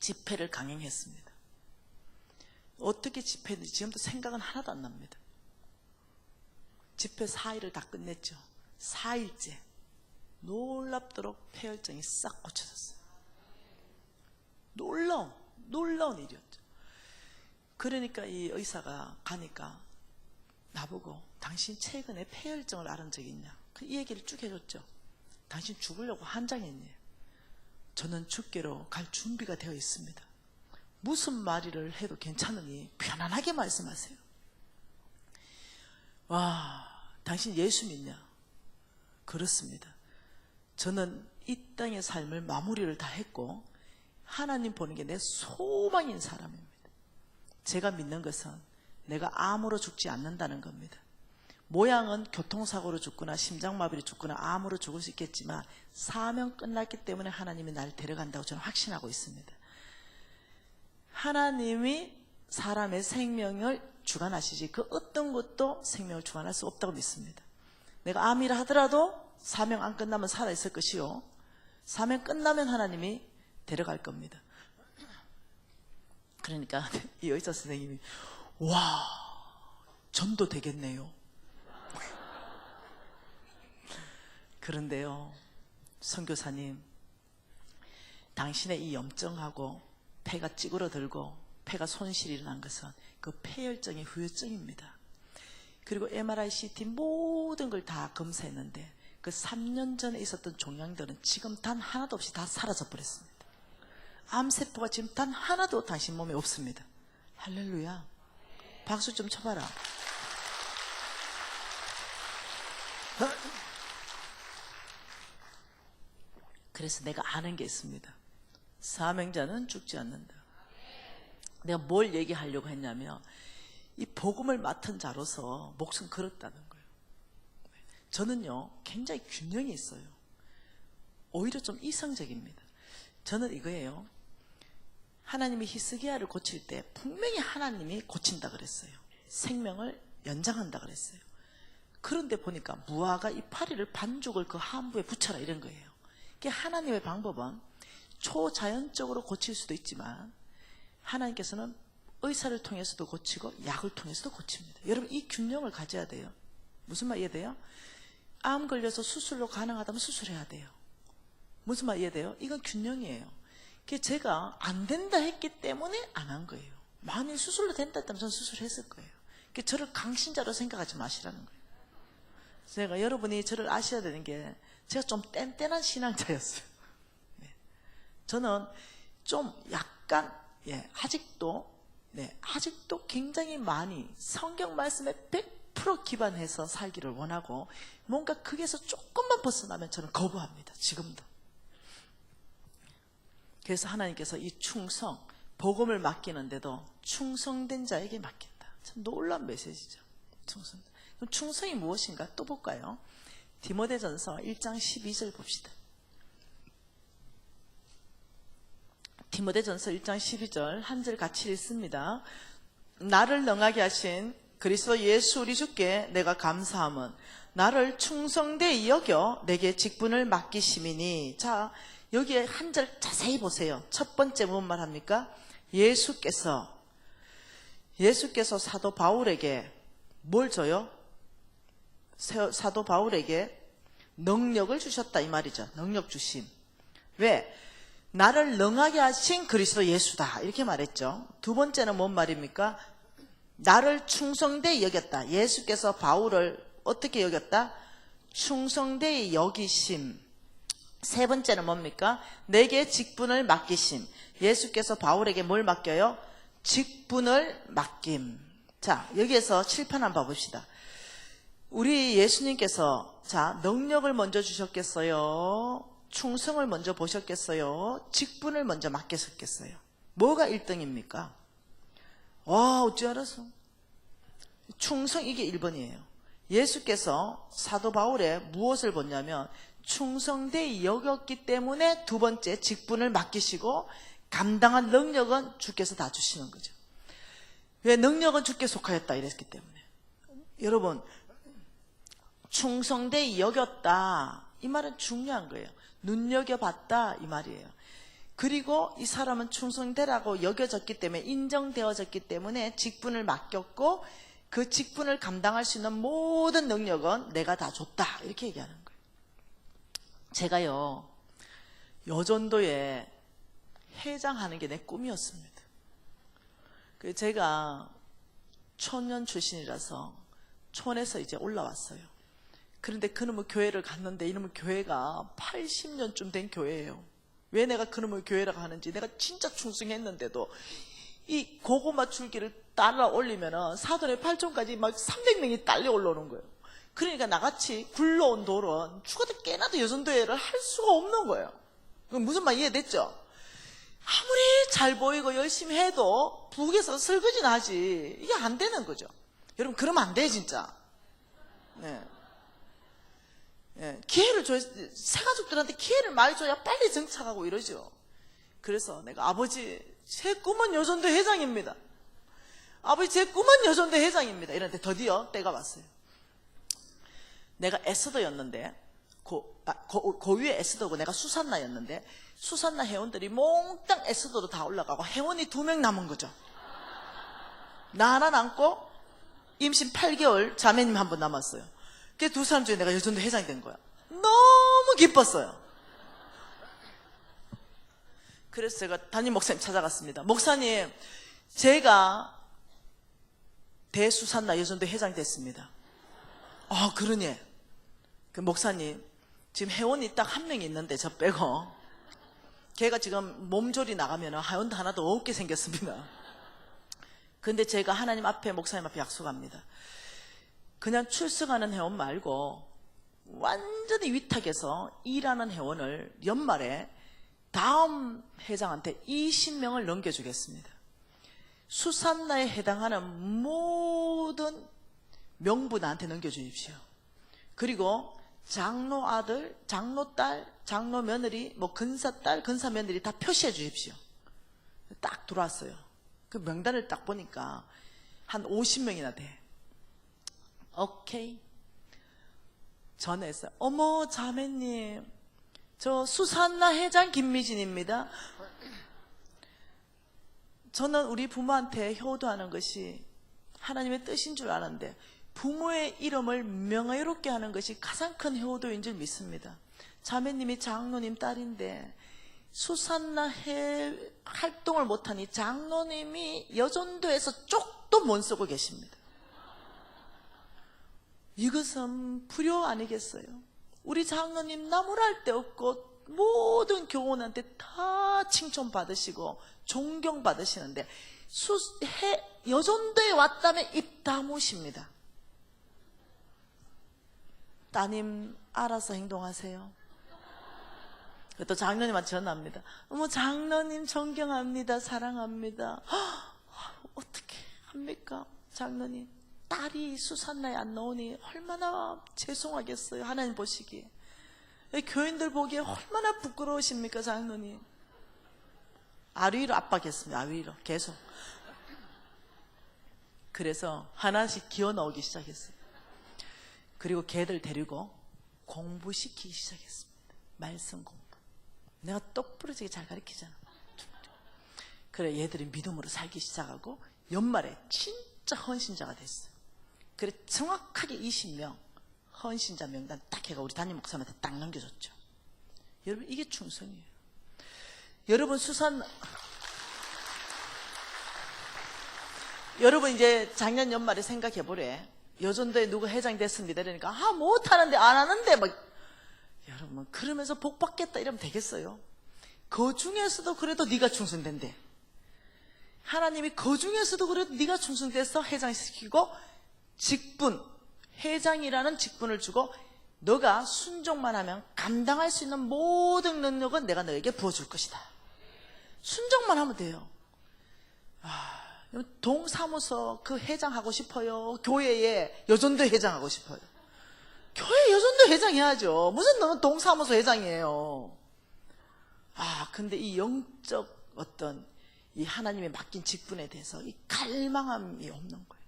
집회를 강행했습니다. 어떻게 집회했는지 지금도 생각은 하나도 안 납니다. 집회 4일을 다 끝냈죠. 4일째 놀랍도록 폐혈증이 싹 고쳐졌어요. 놀라운 일이었죠. 그러니까 이 의사가 가니까 나보고 당신 최근에 폐혈증을 앓은 적이 있냐? 이 얘기를 쭉 해줬죠. 당신 죽으려고 한장했니? 저는 죽게로 갈 준비가 되어 있습니다. 무슨 말을 해도 괜찮으니 편안하게 말씀하세요. 와, 당신 예수 믿냐? 그렇습니다. 저는 이 땅의 삶을 마무리를 다 했고 하나님 보는 게 내 소망인 사람입니다. 제가 믿는 것은 내가 암으로 죽지 않는다는 겁니다. 모양은 교통사고로 죽거나 심장마비로 죽거나 암으로 죽을 수 있겠지만 사명 끝났기 때문에 하나님이 날 데려간다고 저는 확신하고 있습니다. 하나님이 사람의 생명을 주관하시지 그 어떤 것도 생명을 주관할 수 없다고 믿습니다. 내가 암이라 하더라도 사명 안 끝나면 살아있을 것이요, 사명 끝나면 하나님이 데려갈 겁니다. 그러니까 이 의사 선생님이 와, 전도 되겠네요. 그런데요, 선교사님, 당신의 이 염증하고 폐가 찌그러들고 폐가 손실이 일어난 것은 그 폐혈증의 후유증입니다. 그리고 MRI, CT 모든 걸 다 검사했는데 그 3년 전에 있었던 종양들은 지금 단 하나도 없이 다 사라져 버렸습니다. 암세포가 지금 단 하나도 당신 몸에 없습니다. 할렐루야. 박수 좀 쳐봐라. 그래서 내가 아는 게 있습니다. 사명자는 죽지 않는다. 내가 뭘 얘기하려고 했냐면 이 복음을 맡은 자로서 목숨 걸었다는 거예요. 저는요 굉장히 균형이 있어요. 오히려 좀 이성적입니다. 저는 이거예요. 하나님이 히스기야를 고칠 때 분명히 하나님이 고친다 그랬어요. 생명을 연장한다 그랬어요. 그런데 보니까 무화과 이파리를 반죽을 그 함부에 붙여라 이런 거예요. 이게 하나님의 방법은 초자연적으로 고칠 수도 있지만 하나님께서는 의사를 통해서도 고치고 약을 통해서도 고칩니다. 여러분 이 균형을 가져야 돼요. 무슨 말 이해돼요? 암 걸려서 수술로 가능하다면 수술해야 돼요. 무슨 말 이해돼요? 이건 균형이에요. 제가 안 된다 했기 때문에 안 한 거예요. 만일 수술로 된다 했다면 저는 수술했을 거예요. 저를 강신자로 생각하지 마시라는 거예요. 제가 여러분이 저를 아셔야 되는 게 제가 좀 뗀뗀한 신앙자였어요. 저는 좀 약간 아직도 굉장히 많이 성경 말씀에 100% 기반해서 살기를 원하고 뭔가 거기에서 조금만 벗어나면 저는 거부합니다. 지금도. 그래서 하나님께서 이 충성, 복음을 맡기는데도 충성된 자에게 맡긴다. 참 놀라운 메시지죠. 충성. 그럼 충성이 무엇인가 또 볼까요? 디모데전서 1장 12절 봅시다. 디모데전서 1장 12절 한 절 같이 읽습니다. 나를 능하게 하신 그리스도 예수 우리 주께 내가 감사함은 나를 충성되이 여겨 내게 직분을 맡기심이니. 자, 여기에 한 절 자세히 보세요. 첫 번째 무슨 말 합니까? 예수께서 사도 바울에게 뭘 줘요? 사도 바울에게 능력을 주셨다 이 말이죠. 능력 주심. 왜? 나를 능하게 하신 그리스도 예수다 이렇게 말했죠. 두 번째는 뭔 말입니까? 나를 충성되이 여겼다. 예수께서 바울을 어떻게 여겼다? 충성되이 여기심. 세 번째는 뭡니까? 내게 직분을 맡기심. 예수께서 바울에게 뭘 맡겨요? 직분을 맡김. 자, 여기에서 칠판 한번 봐봅시다. 우리 예수님께서 능력을 먼저 주셨겠어요? 충성을 먼저 보셨겠어요? 직분을 먼저 맡겼었겠어요? 뭐가 1등입니까? 와, 어찌 알았어? 충성, 이게 1번이에요. 예수께서 사도 바울에 무엇을 보냐면 충성되이 여겼기 때문에 두 번째 직분을 맡기시고 감당한 능력은 주께서 다 주시는 거죠. 왜? 능력은 주께 속하였다 이랬기 때문에. 여러분, 충성되이 여겼다 이 말은 중요한 거예요. 눈여겨봤다 이 말이에요. 그리고 이 사람은 충성되라고 여겨졌기 때문에, 인정되어졌기 때문에 직분을 맡겼고 그 직분을 감당할 수 있는 모든 능력은 내가 다 줬다 이렇게 얘기하는 거예요. 제가요 여전도에 회장하는 게 내 꿈이었습니다. 제가 촌년 출신이라서 촌에서 이제 올라왔어요. 그런데 그놈의 교회를 갔는데 이놈의 교회가 80년쯤 된 교회예요. 왜 내가 그놈의 교회라고 하는지, 내가 진짜 충성했는데도 이 고구마 줄기를 따라 올리면은 사돈의 팔촌까지 막 300명이 딸려 올라오는 거예요. 그러니까 나같이 굴러온 돌은 죽어도 깨나도 여전도회를 할 수가 없는 거예요. 그럼 무슨 말 이해됐죠? 아무리 잘 보이고 열심히 해도 북에서 설거지는 하지 이게 안 되는 거죠. 여러분 그러면 안 돼 진짜. 네. 네. 기회를 줘야, 새가족들한테 기회를 많이 줘야 빨리 정착하고 이러죠. 그래서 내가 아버지 제 꿈은 여전도 회장입니다. 아버지 제 꿈은 여전도 회장입니다. 이런데 드디어 때가 왔어요. 내가 에스더였는데 고위의 에스더고 내가 수산나였는데 수산나 회원들이 몽땅 에스더로 다 올라가고 회원이 2명 남은 거죠. 나 하나 남고 임신 8개월 자매님 한 분 남았어요. 그 두 사람 중에 내가 여전도 회장이 된 거야. 너무 기뻤어요. 그래서 제가 담임 목사님 찾아갔습니다. 목사님, 제가 대수산나 여전도 회장이 됐습니다. 아, 그러니? 그 목사님, 지금 회원이 딱 한 명이 있는데 저 빼고 걔가 지금 몸조리 나가면 회원도 하나도 없게 생겼습니다. 근데 제가 하나님 앞에 목사님 앞에 약속합니다. 그냥 출석하는 회원 말고 완전히 위탁해서 일하는 회원을 연말에 다음 회장한테 20명을 넘겨주겠습니다. 수산나에 해당하는 모든 명부 나한테 넘겨주십시오. 그리고 장로 아들, 장로 딸, 장로 며느리, 뭐 근사 딸, 근사 며느리 다 표시해 주십시오. 딱 들어왔어요. 그 명단을 딱 보니까 한 50명이나 돼. 오케이. 전화했어요. 어머 자매님, 저 수산나 회장 김미진입니다. 저는 우리 부모한테 효도하는 것이 하나님의 뜻인 줄 아는데 부모의 이름을 명예롭게 하는 것이 가장 큰 효도인 줄 믿습니다. 자매님이 장로님 딸인데 수산나 활동을 못하니 장로님이 여전도에서 쪽도 못 쓰고 계십니다. 이것은 불효 아니겠어요? 우리 장로님 나무랄 데 없고 모든 교원한테 다 칭찬받으시고 존경받으시는데 여전도에 왔다면 입 다무십니다. 따님 알아서 행동하세요. 또 장로님한테 전화합니다. 어머 장로님 존경합니다. 사랑합니다. 어떻게 합니까? 장로님 딸이 수산나에 안 나오니 얼마나 죄송하겠어요. 하나님 보시기에. 교인들 보기에 얼마나 부끄러우십니까 장로님. 아위로 압박했습니다. 아위로 계속. 그래서 하나씩 기어 나오기 시작했어요. 그리고 걔들 데리고 공부시키기 시작했습니다. 말씀 공부. 내가 똑부러지게 잘 가르치잖아. 그래 얘들이 믿음으로 살기 시작하고 연말에 진짜 헌신자가 됐어요. 그래 정확하게 20명 헌신자 명단 딱 해가 우리 담임 목사님한테 딱 넘겨줬죠. 여러분 이게 충성이에요. 여러분 여러분 이제 작년 연말에 생각해보래. 여전도에 누구 회장이 됐습니다. 그러니까 못하는데 안 하는데 막 여러분 그러면서 복 받겠다 이러면 되겠어요? 그 중에서도 그래도 네가 충성된대. 하나님이 그 중에서도 그래도 네가 충성돼서 회장시키고 직분, 회장이라는 직분을 주고 너가 순종만 하면 감당할 수 있는 모든 능력은 내가 너에게 부어줄 것이다. 순종만 하면 돼요. 동사무소 그 회장하고 싶어요? 교회에 여전도 회장하고 싶어요? 교회 여전도 회장해야죠. 무슨 너는 동사무소 회장이에요. 근데 이 영적 어떤 이 하나님의 맡긴 직분에 대해서 이 갈망함이 없는 거예요.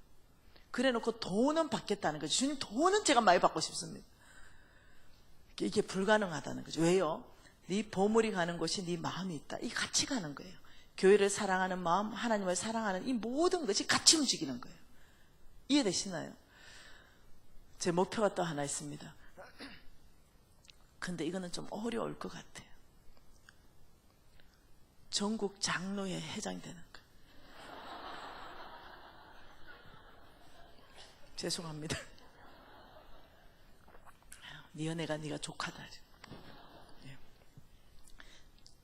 그래 놓고 돈은 받겠다는 거죠. 주님 돈은 제가 많이 받고 싶습니다. 이게 불가능하다는 거죠. 왜요? 네 보물이 가는 곳이 네 마음이 있다. 이 같이 가는 거예요. 교회를 사랑하는 마음, 하나님을 사랑하는 이 모든 것이 같이 움직이는 거예요. 이해되시나요? 제 목표가 또 하나 있습니다. 근데 이거는 좀 어려울 것 같아요. 전국 장로회 회장이 되는 거. 죄송합니다. 네 연애가 네가 조카다.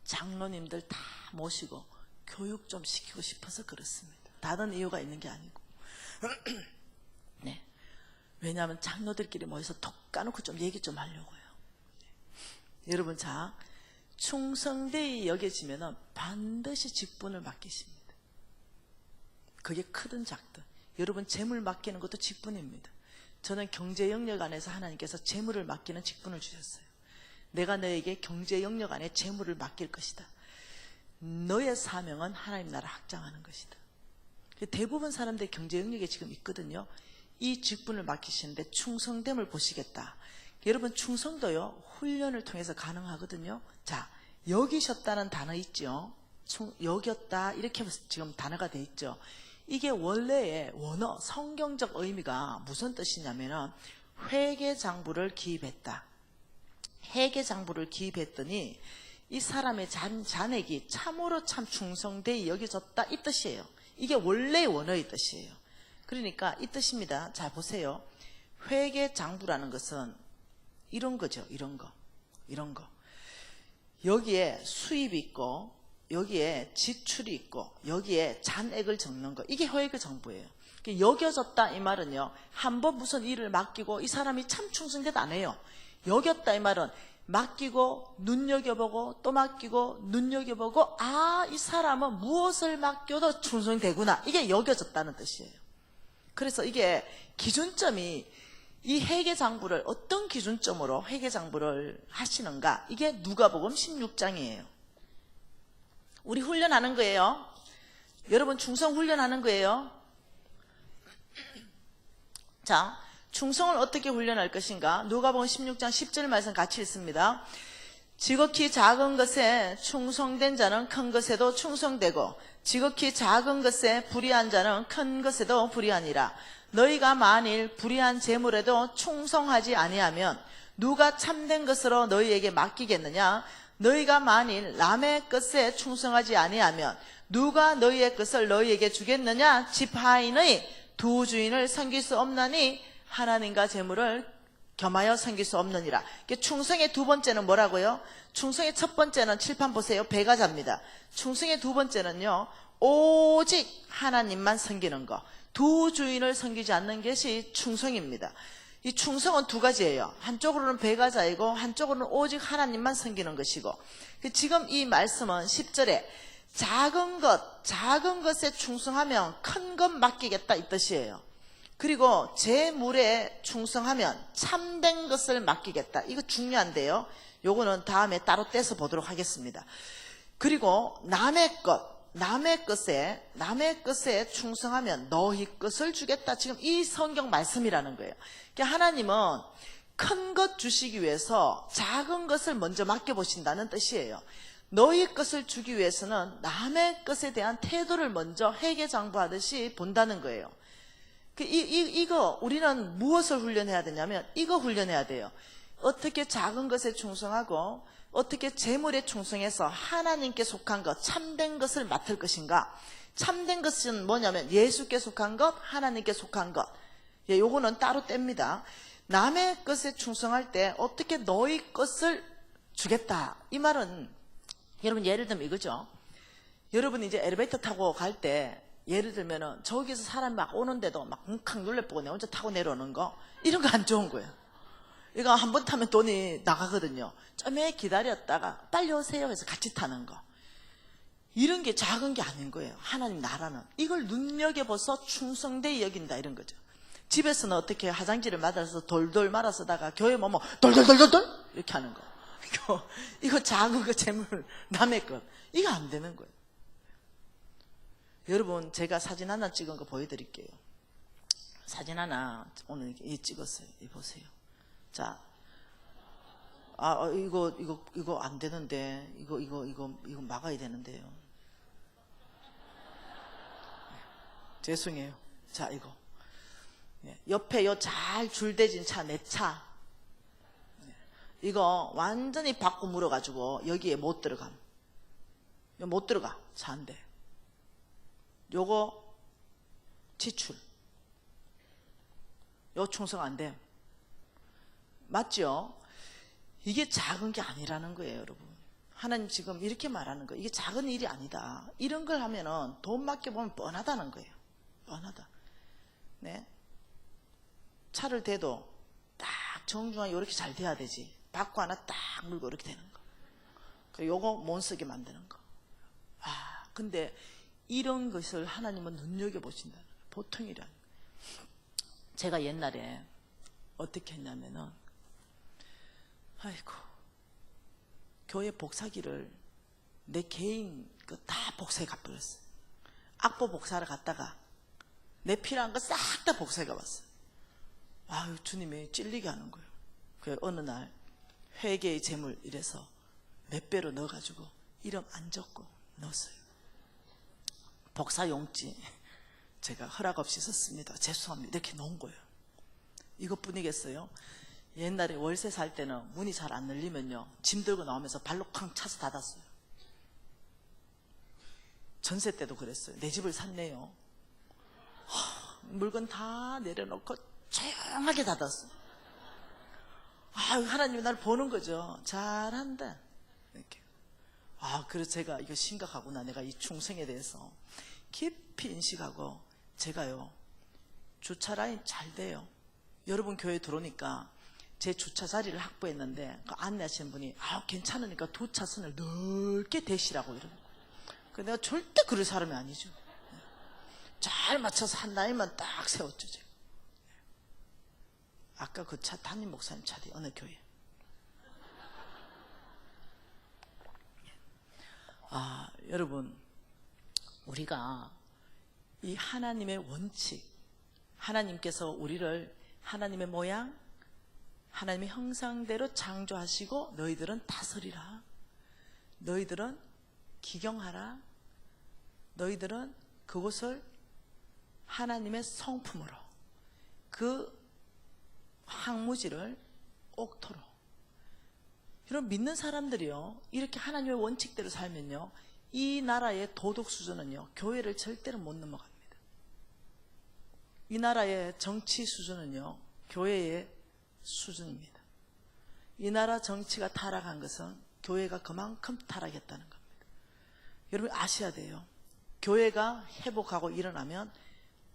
장로님들 다 모시고 교육 좀 시키고 싶어서 그렇습니다. 다른 이유가 있는 게 아니고. 네. 왜냐하면 장로들끼리 모여서 톡 까놓고 좀 얘기 좀 하려고요. 여러분, 자, 충성되이 여겨지면 반드시 직분을 맡기십니다. 그게 크든 작든. 여러분, 재물 맡기는 것도 직분입니다. 저는 경제 영역 안에서 하나님께서 재물을 맡기는 직분을 주셨어요. 내가 너에게 경제 영역 안에 재물을 맡길 것이다. 너의 사명은 하나님 나라 확장하는 것이다. 대부분 사람들이 경제 영역에 지금 있거든요. 이 직분을 맡기시는데 충성됨을 보시겠다. 여러분, 충성도요, 훈련을 통해서 가능하거든요. 자, 여기셨다는 단어 있죠. 여겼다, 이렇게 지금 단어가 돼 있죠. 이게 원래의 원어, 성경적 의미가 무슨 뜻이냐면은 회계장부를 기입했다. 회계장부를 기입했더니 이 사람의 잔액이 참으로 참 충성되이 여겨졌다, 이 뜻이에요. 이게 원래의 원어의 뜻이에요. 그러니까 이 뜻입니다. 자, 보세요. 회계장부라는 것은 이런 거죠. 이런 거. 여기에 수입이 있고 여기에 지출이 있고 여기에 잔액을 적는 거, 이게 회계장부예요. 여겨졌다 이 말은요, 한번 무슨 일을 맡기고 이 사람이 참 충성되다 안 해요. 여겼다 이 말은 맡기고 눈여겨보고 또 맡기고 눈여겨보고, 아, 이 사람은 무엇을 맡겨도 충성되구나, 이게 여겨졌다는 뜻이에요. 그래서 이게 기준점이, 이 회계장부를 어떤 기준점으로 회계장부를 하시는가, 이게 누가복음 16장이에요. 우리 훈련하는 거예요. 여러분, 충성 훈련하는 거예요. 자, 충성을 어떻게 훈련할 것인가? 누가복음 16장 10절 말씀 같이 읽습니다. 지극히 작은 것에 충성된 자는 큰 것에도 충성되고 지극히 작은 것에 불의한 자는 큰 것에도 불의하니라. 너희가 만일 불의한 재물에도 충성하지 아니하면 누가 참된 것으로 너희에게 맡기겠느냐? 너희가 만일 남의 것에 충성하지 아니하면 누가 너희의 것을 너희에게 주겠느냐? 집 하인의 두 주인을 섬길 수 없나니 하나님과 재물을 겸하여 섬길 수 없느니라. 충성의 두 번째는 뭐라고요? 충성의 첫 번째는 칠판 보세요. 배가자입니다. 충성의 두 번째는요, 오직 하나님만 섬기는 거, 두 주인을 섬기지 않는 것이 충성입니다. 이 충성은 두 가지예요. 한쪽으로는 배가자이고 한쪽으로는 오직 하나님만 섬기는 것이고, 지금 이 말씀은 10절에 작은 것에 충성하면 큰 것 맡기겠다, 이 뜻이에요. 그리고 재물에 충성하면 참된 것을 맡기겠다. 이거 중요한데요. 요거는 다음에 따로 떼서 보도록 하겠습니다. 그리고 남의 것에 충성하면 너희 것을 주겠다. 지금 이 성경 말씀이라는 거예요. 그러니까 하나님은 큰 것 주시기 위해서 작은 것을 먼저 맡겨보신다는 뜻이에요. 너희 것을 주기 위해서는 남의 것에 대한 태도를 먼저 회계장부하듯이 본다는 거예요. 이거 우리는 무엇을 훈련해야 되냐면 이거 훈련해야 돼요. 어떻게 작은 것에 충성하고 어떻게 재물에 충성해서 하나님께 속한 것, 참된 것을 맡을 것인가. 참된 것은 뭐냐면 예수께 속한 것, 하나님께 속한 것. 요거는 따로 뗍니다. 남의 것에 충성할 때 어떻게 너희 것을 주겠다, 이 말은 여러분 예를 들면 이거죠. 여러분 이제 엘리베이터 타고 갈 때 예를 들면은 저기서 사람이 막 오는데도 막 쿵쾅 눌러보고 내 혼자 타고 내려오는 거, 이런 거 안 좋은 거예요. 이거 한 번 타면 돈이 나가거든요. 좀에 기다렸다가 빨리 오세요 해서 같이 타는 거, 이런 게 작은 게 아닌 거예요. 하나님 나라는 이걸 눈여겨봐서 충성되이 여긴다, 이런 거죠. 집에서는 어떻게 화장지를 말아서 돌돌 말아 쓰다가 교회 오면 돌돌돌돌돌 이렇게 하는 거, 이거 작은 거 재물, 남의 것, 이거 안 되는 거예요. 여러분, 제가 사진 하나 찍은 거 보여드릴게요. 사진 하나 오늘 찍었어요. 이 보세요. 자, 이거 안 되는데, 이거 막아야 되는데요. 죄송해요. 자, 이거. 옆에 요 잘 줄대진 차, 내 차. 이거 완전히 바꿔 물어가지고 여기에 못 들어감. 못 들어가, 차 한 대. 요거 지출, 요 충성 안 돼. 맞죠? 이게 작은 게 아니라는 거예요, 여러분. 하나님 지금 이렇게 말하는 거예요. 이게 작은 일이 아니다. 이런 걸 하면은 돈 맡겨보면 뻔하다는 거예요. 뻔하다. 네. 차를 대도 딱 정중하게 이렇게 잘 돼야 되지. 바퀴 하나 딱 물고 이렇게 되는 거. 그리고 요거 못 쓰게 만드는 거. 근데 이런 것을 하나님은 눈여겨보신다는 거예요. 보통 일이 아니에요. 제가 옛날에 어떻게 했냐면은, 아이고, 교회 복사기를 내 개인 다 복사해 가버렸어요. 악보 복사하러 갔다가 내 필요한 거 싹 다 복사해 가봤어요. 아유, 주님이 찔리게 하는 거예요. 그 어느 날 회개의 제물 이래서 몇 배로 넣어가지고 이름 안 적고 넣었어요. 복사용지 제가 허락 없이 썼습니다. 죄송합니다. 이렇게 놓은 거예요. 이것뿐이겠어요? 옛날에 월세 살 때는 문이 잘 안 열리면요, 짐 들고 나오면서 발로 쾅 차서 닫았어요. 전세 때도 그랬어요. 내 집을 샀네요. 물건 다 내려놓고 조용하게 닫았어요. 하나님이 날 보는 거죠. 잘한다 이렇게. 그래서 제가 이거 심각하구나, 내가 이 충성에 대해서 깊이 인식하고, 제가요 주차 라인 잘 돼요. 여러분 교회 들어오니까 제 주차 자리를 확보했는데, 그 안내하시는 분이 괜찮으니까 2차선을 넓게 대시라고 이러는 거예요. 내가 절대 그럴 사람이 아니죠. 잘 맞춰서 한 라인만 딱 세웠죠. 제가. 아까 그 차 담임 목사님 차디 어느 교회. 여러분, 우리가 이 하나님의 원칙, 하나님께서 우리를 하나님의 모양, 하나님의 형상대로 창조하시고 너희들은 다스리라, 너희들은 기경하라, 너희들은 그곳을 하나님의 성품으로, 그 항무지를 옥토로. 이런 믿는 사람들이요, 이렇게 하나님의 원칙대로 살면요, 이 나라의 도덕 수준은요, 교회를 절대로 못 넘어갑니다. 이 나라의 정치 수준은요, 교회의 수준입니다. 이 나라 정치가 타락한 것은 교회가 그만큼 타락했다는 겁니다. 여러분 아셔야 돼요. 교회가 회복하고 일어나면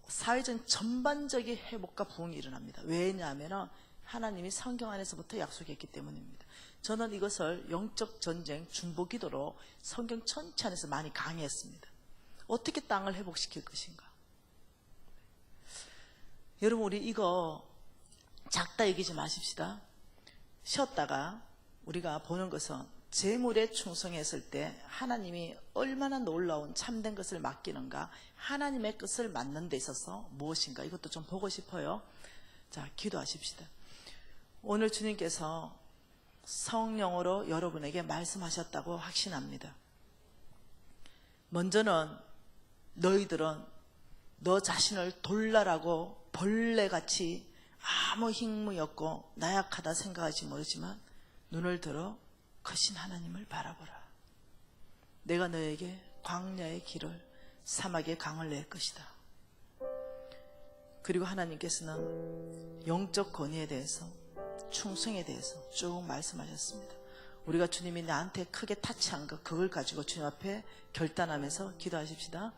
사회적 전반적인 회복과 부흥이 일어납니다. 왜냐하면 하나님이 성경 안에서부터 약속했기 때문입니다. 저는 이것을 영적 전쟁 중보기도로 성경 전체 안에서 많이 강의했습니다. 어떻게 땅을 회복시킬 것인가. 여러분, 우리 이거 작다 여기지 마십시다. 쉬었다가 우리가 보는 것은 재물에 충성했을 때 하나님이 얼마나 놀라운 참된 것을 맡기는가, 하나님의 것을 맡는 데 있어서 무엇인가, 이것도 좀 보고 싶어요. 자, 기도하십시다. 오늘 주님께서 성령으로 여러분에게 말씀하셨다고 확신합니다. 먼저는 너희들은 너 자신을 돌라라고 벌레같이 아무 힘이 없고 나약하다 생각하지 모르지만 눈을 들어 크신 하나님을 바라보라. 내가 너에게 광야의 길을, 사막의 강을 낼 것이다. 그리고 하나님께서는 영적 권위에 대해서, 충성에 대해서 쭉 말씀하셨습니다. 우리가 주님이 나한테 크게 타치한 것, 그걸 가지고 주님 앞에 결단하면서 기도하십시다.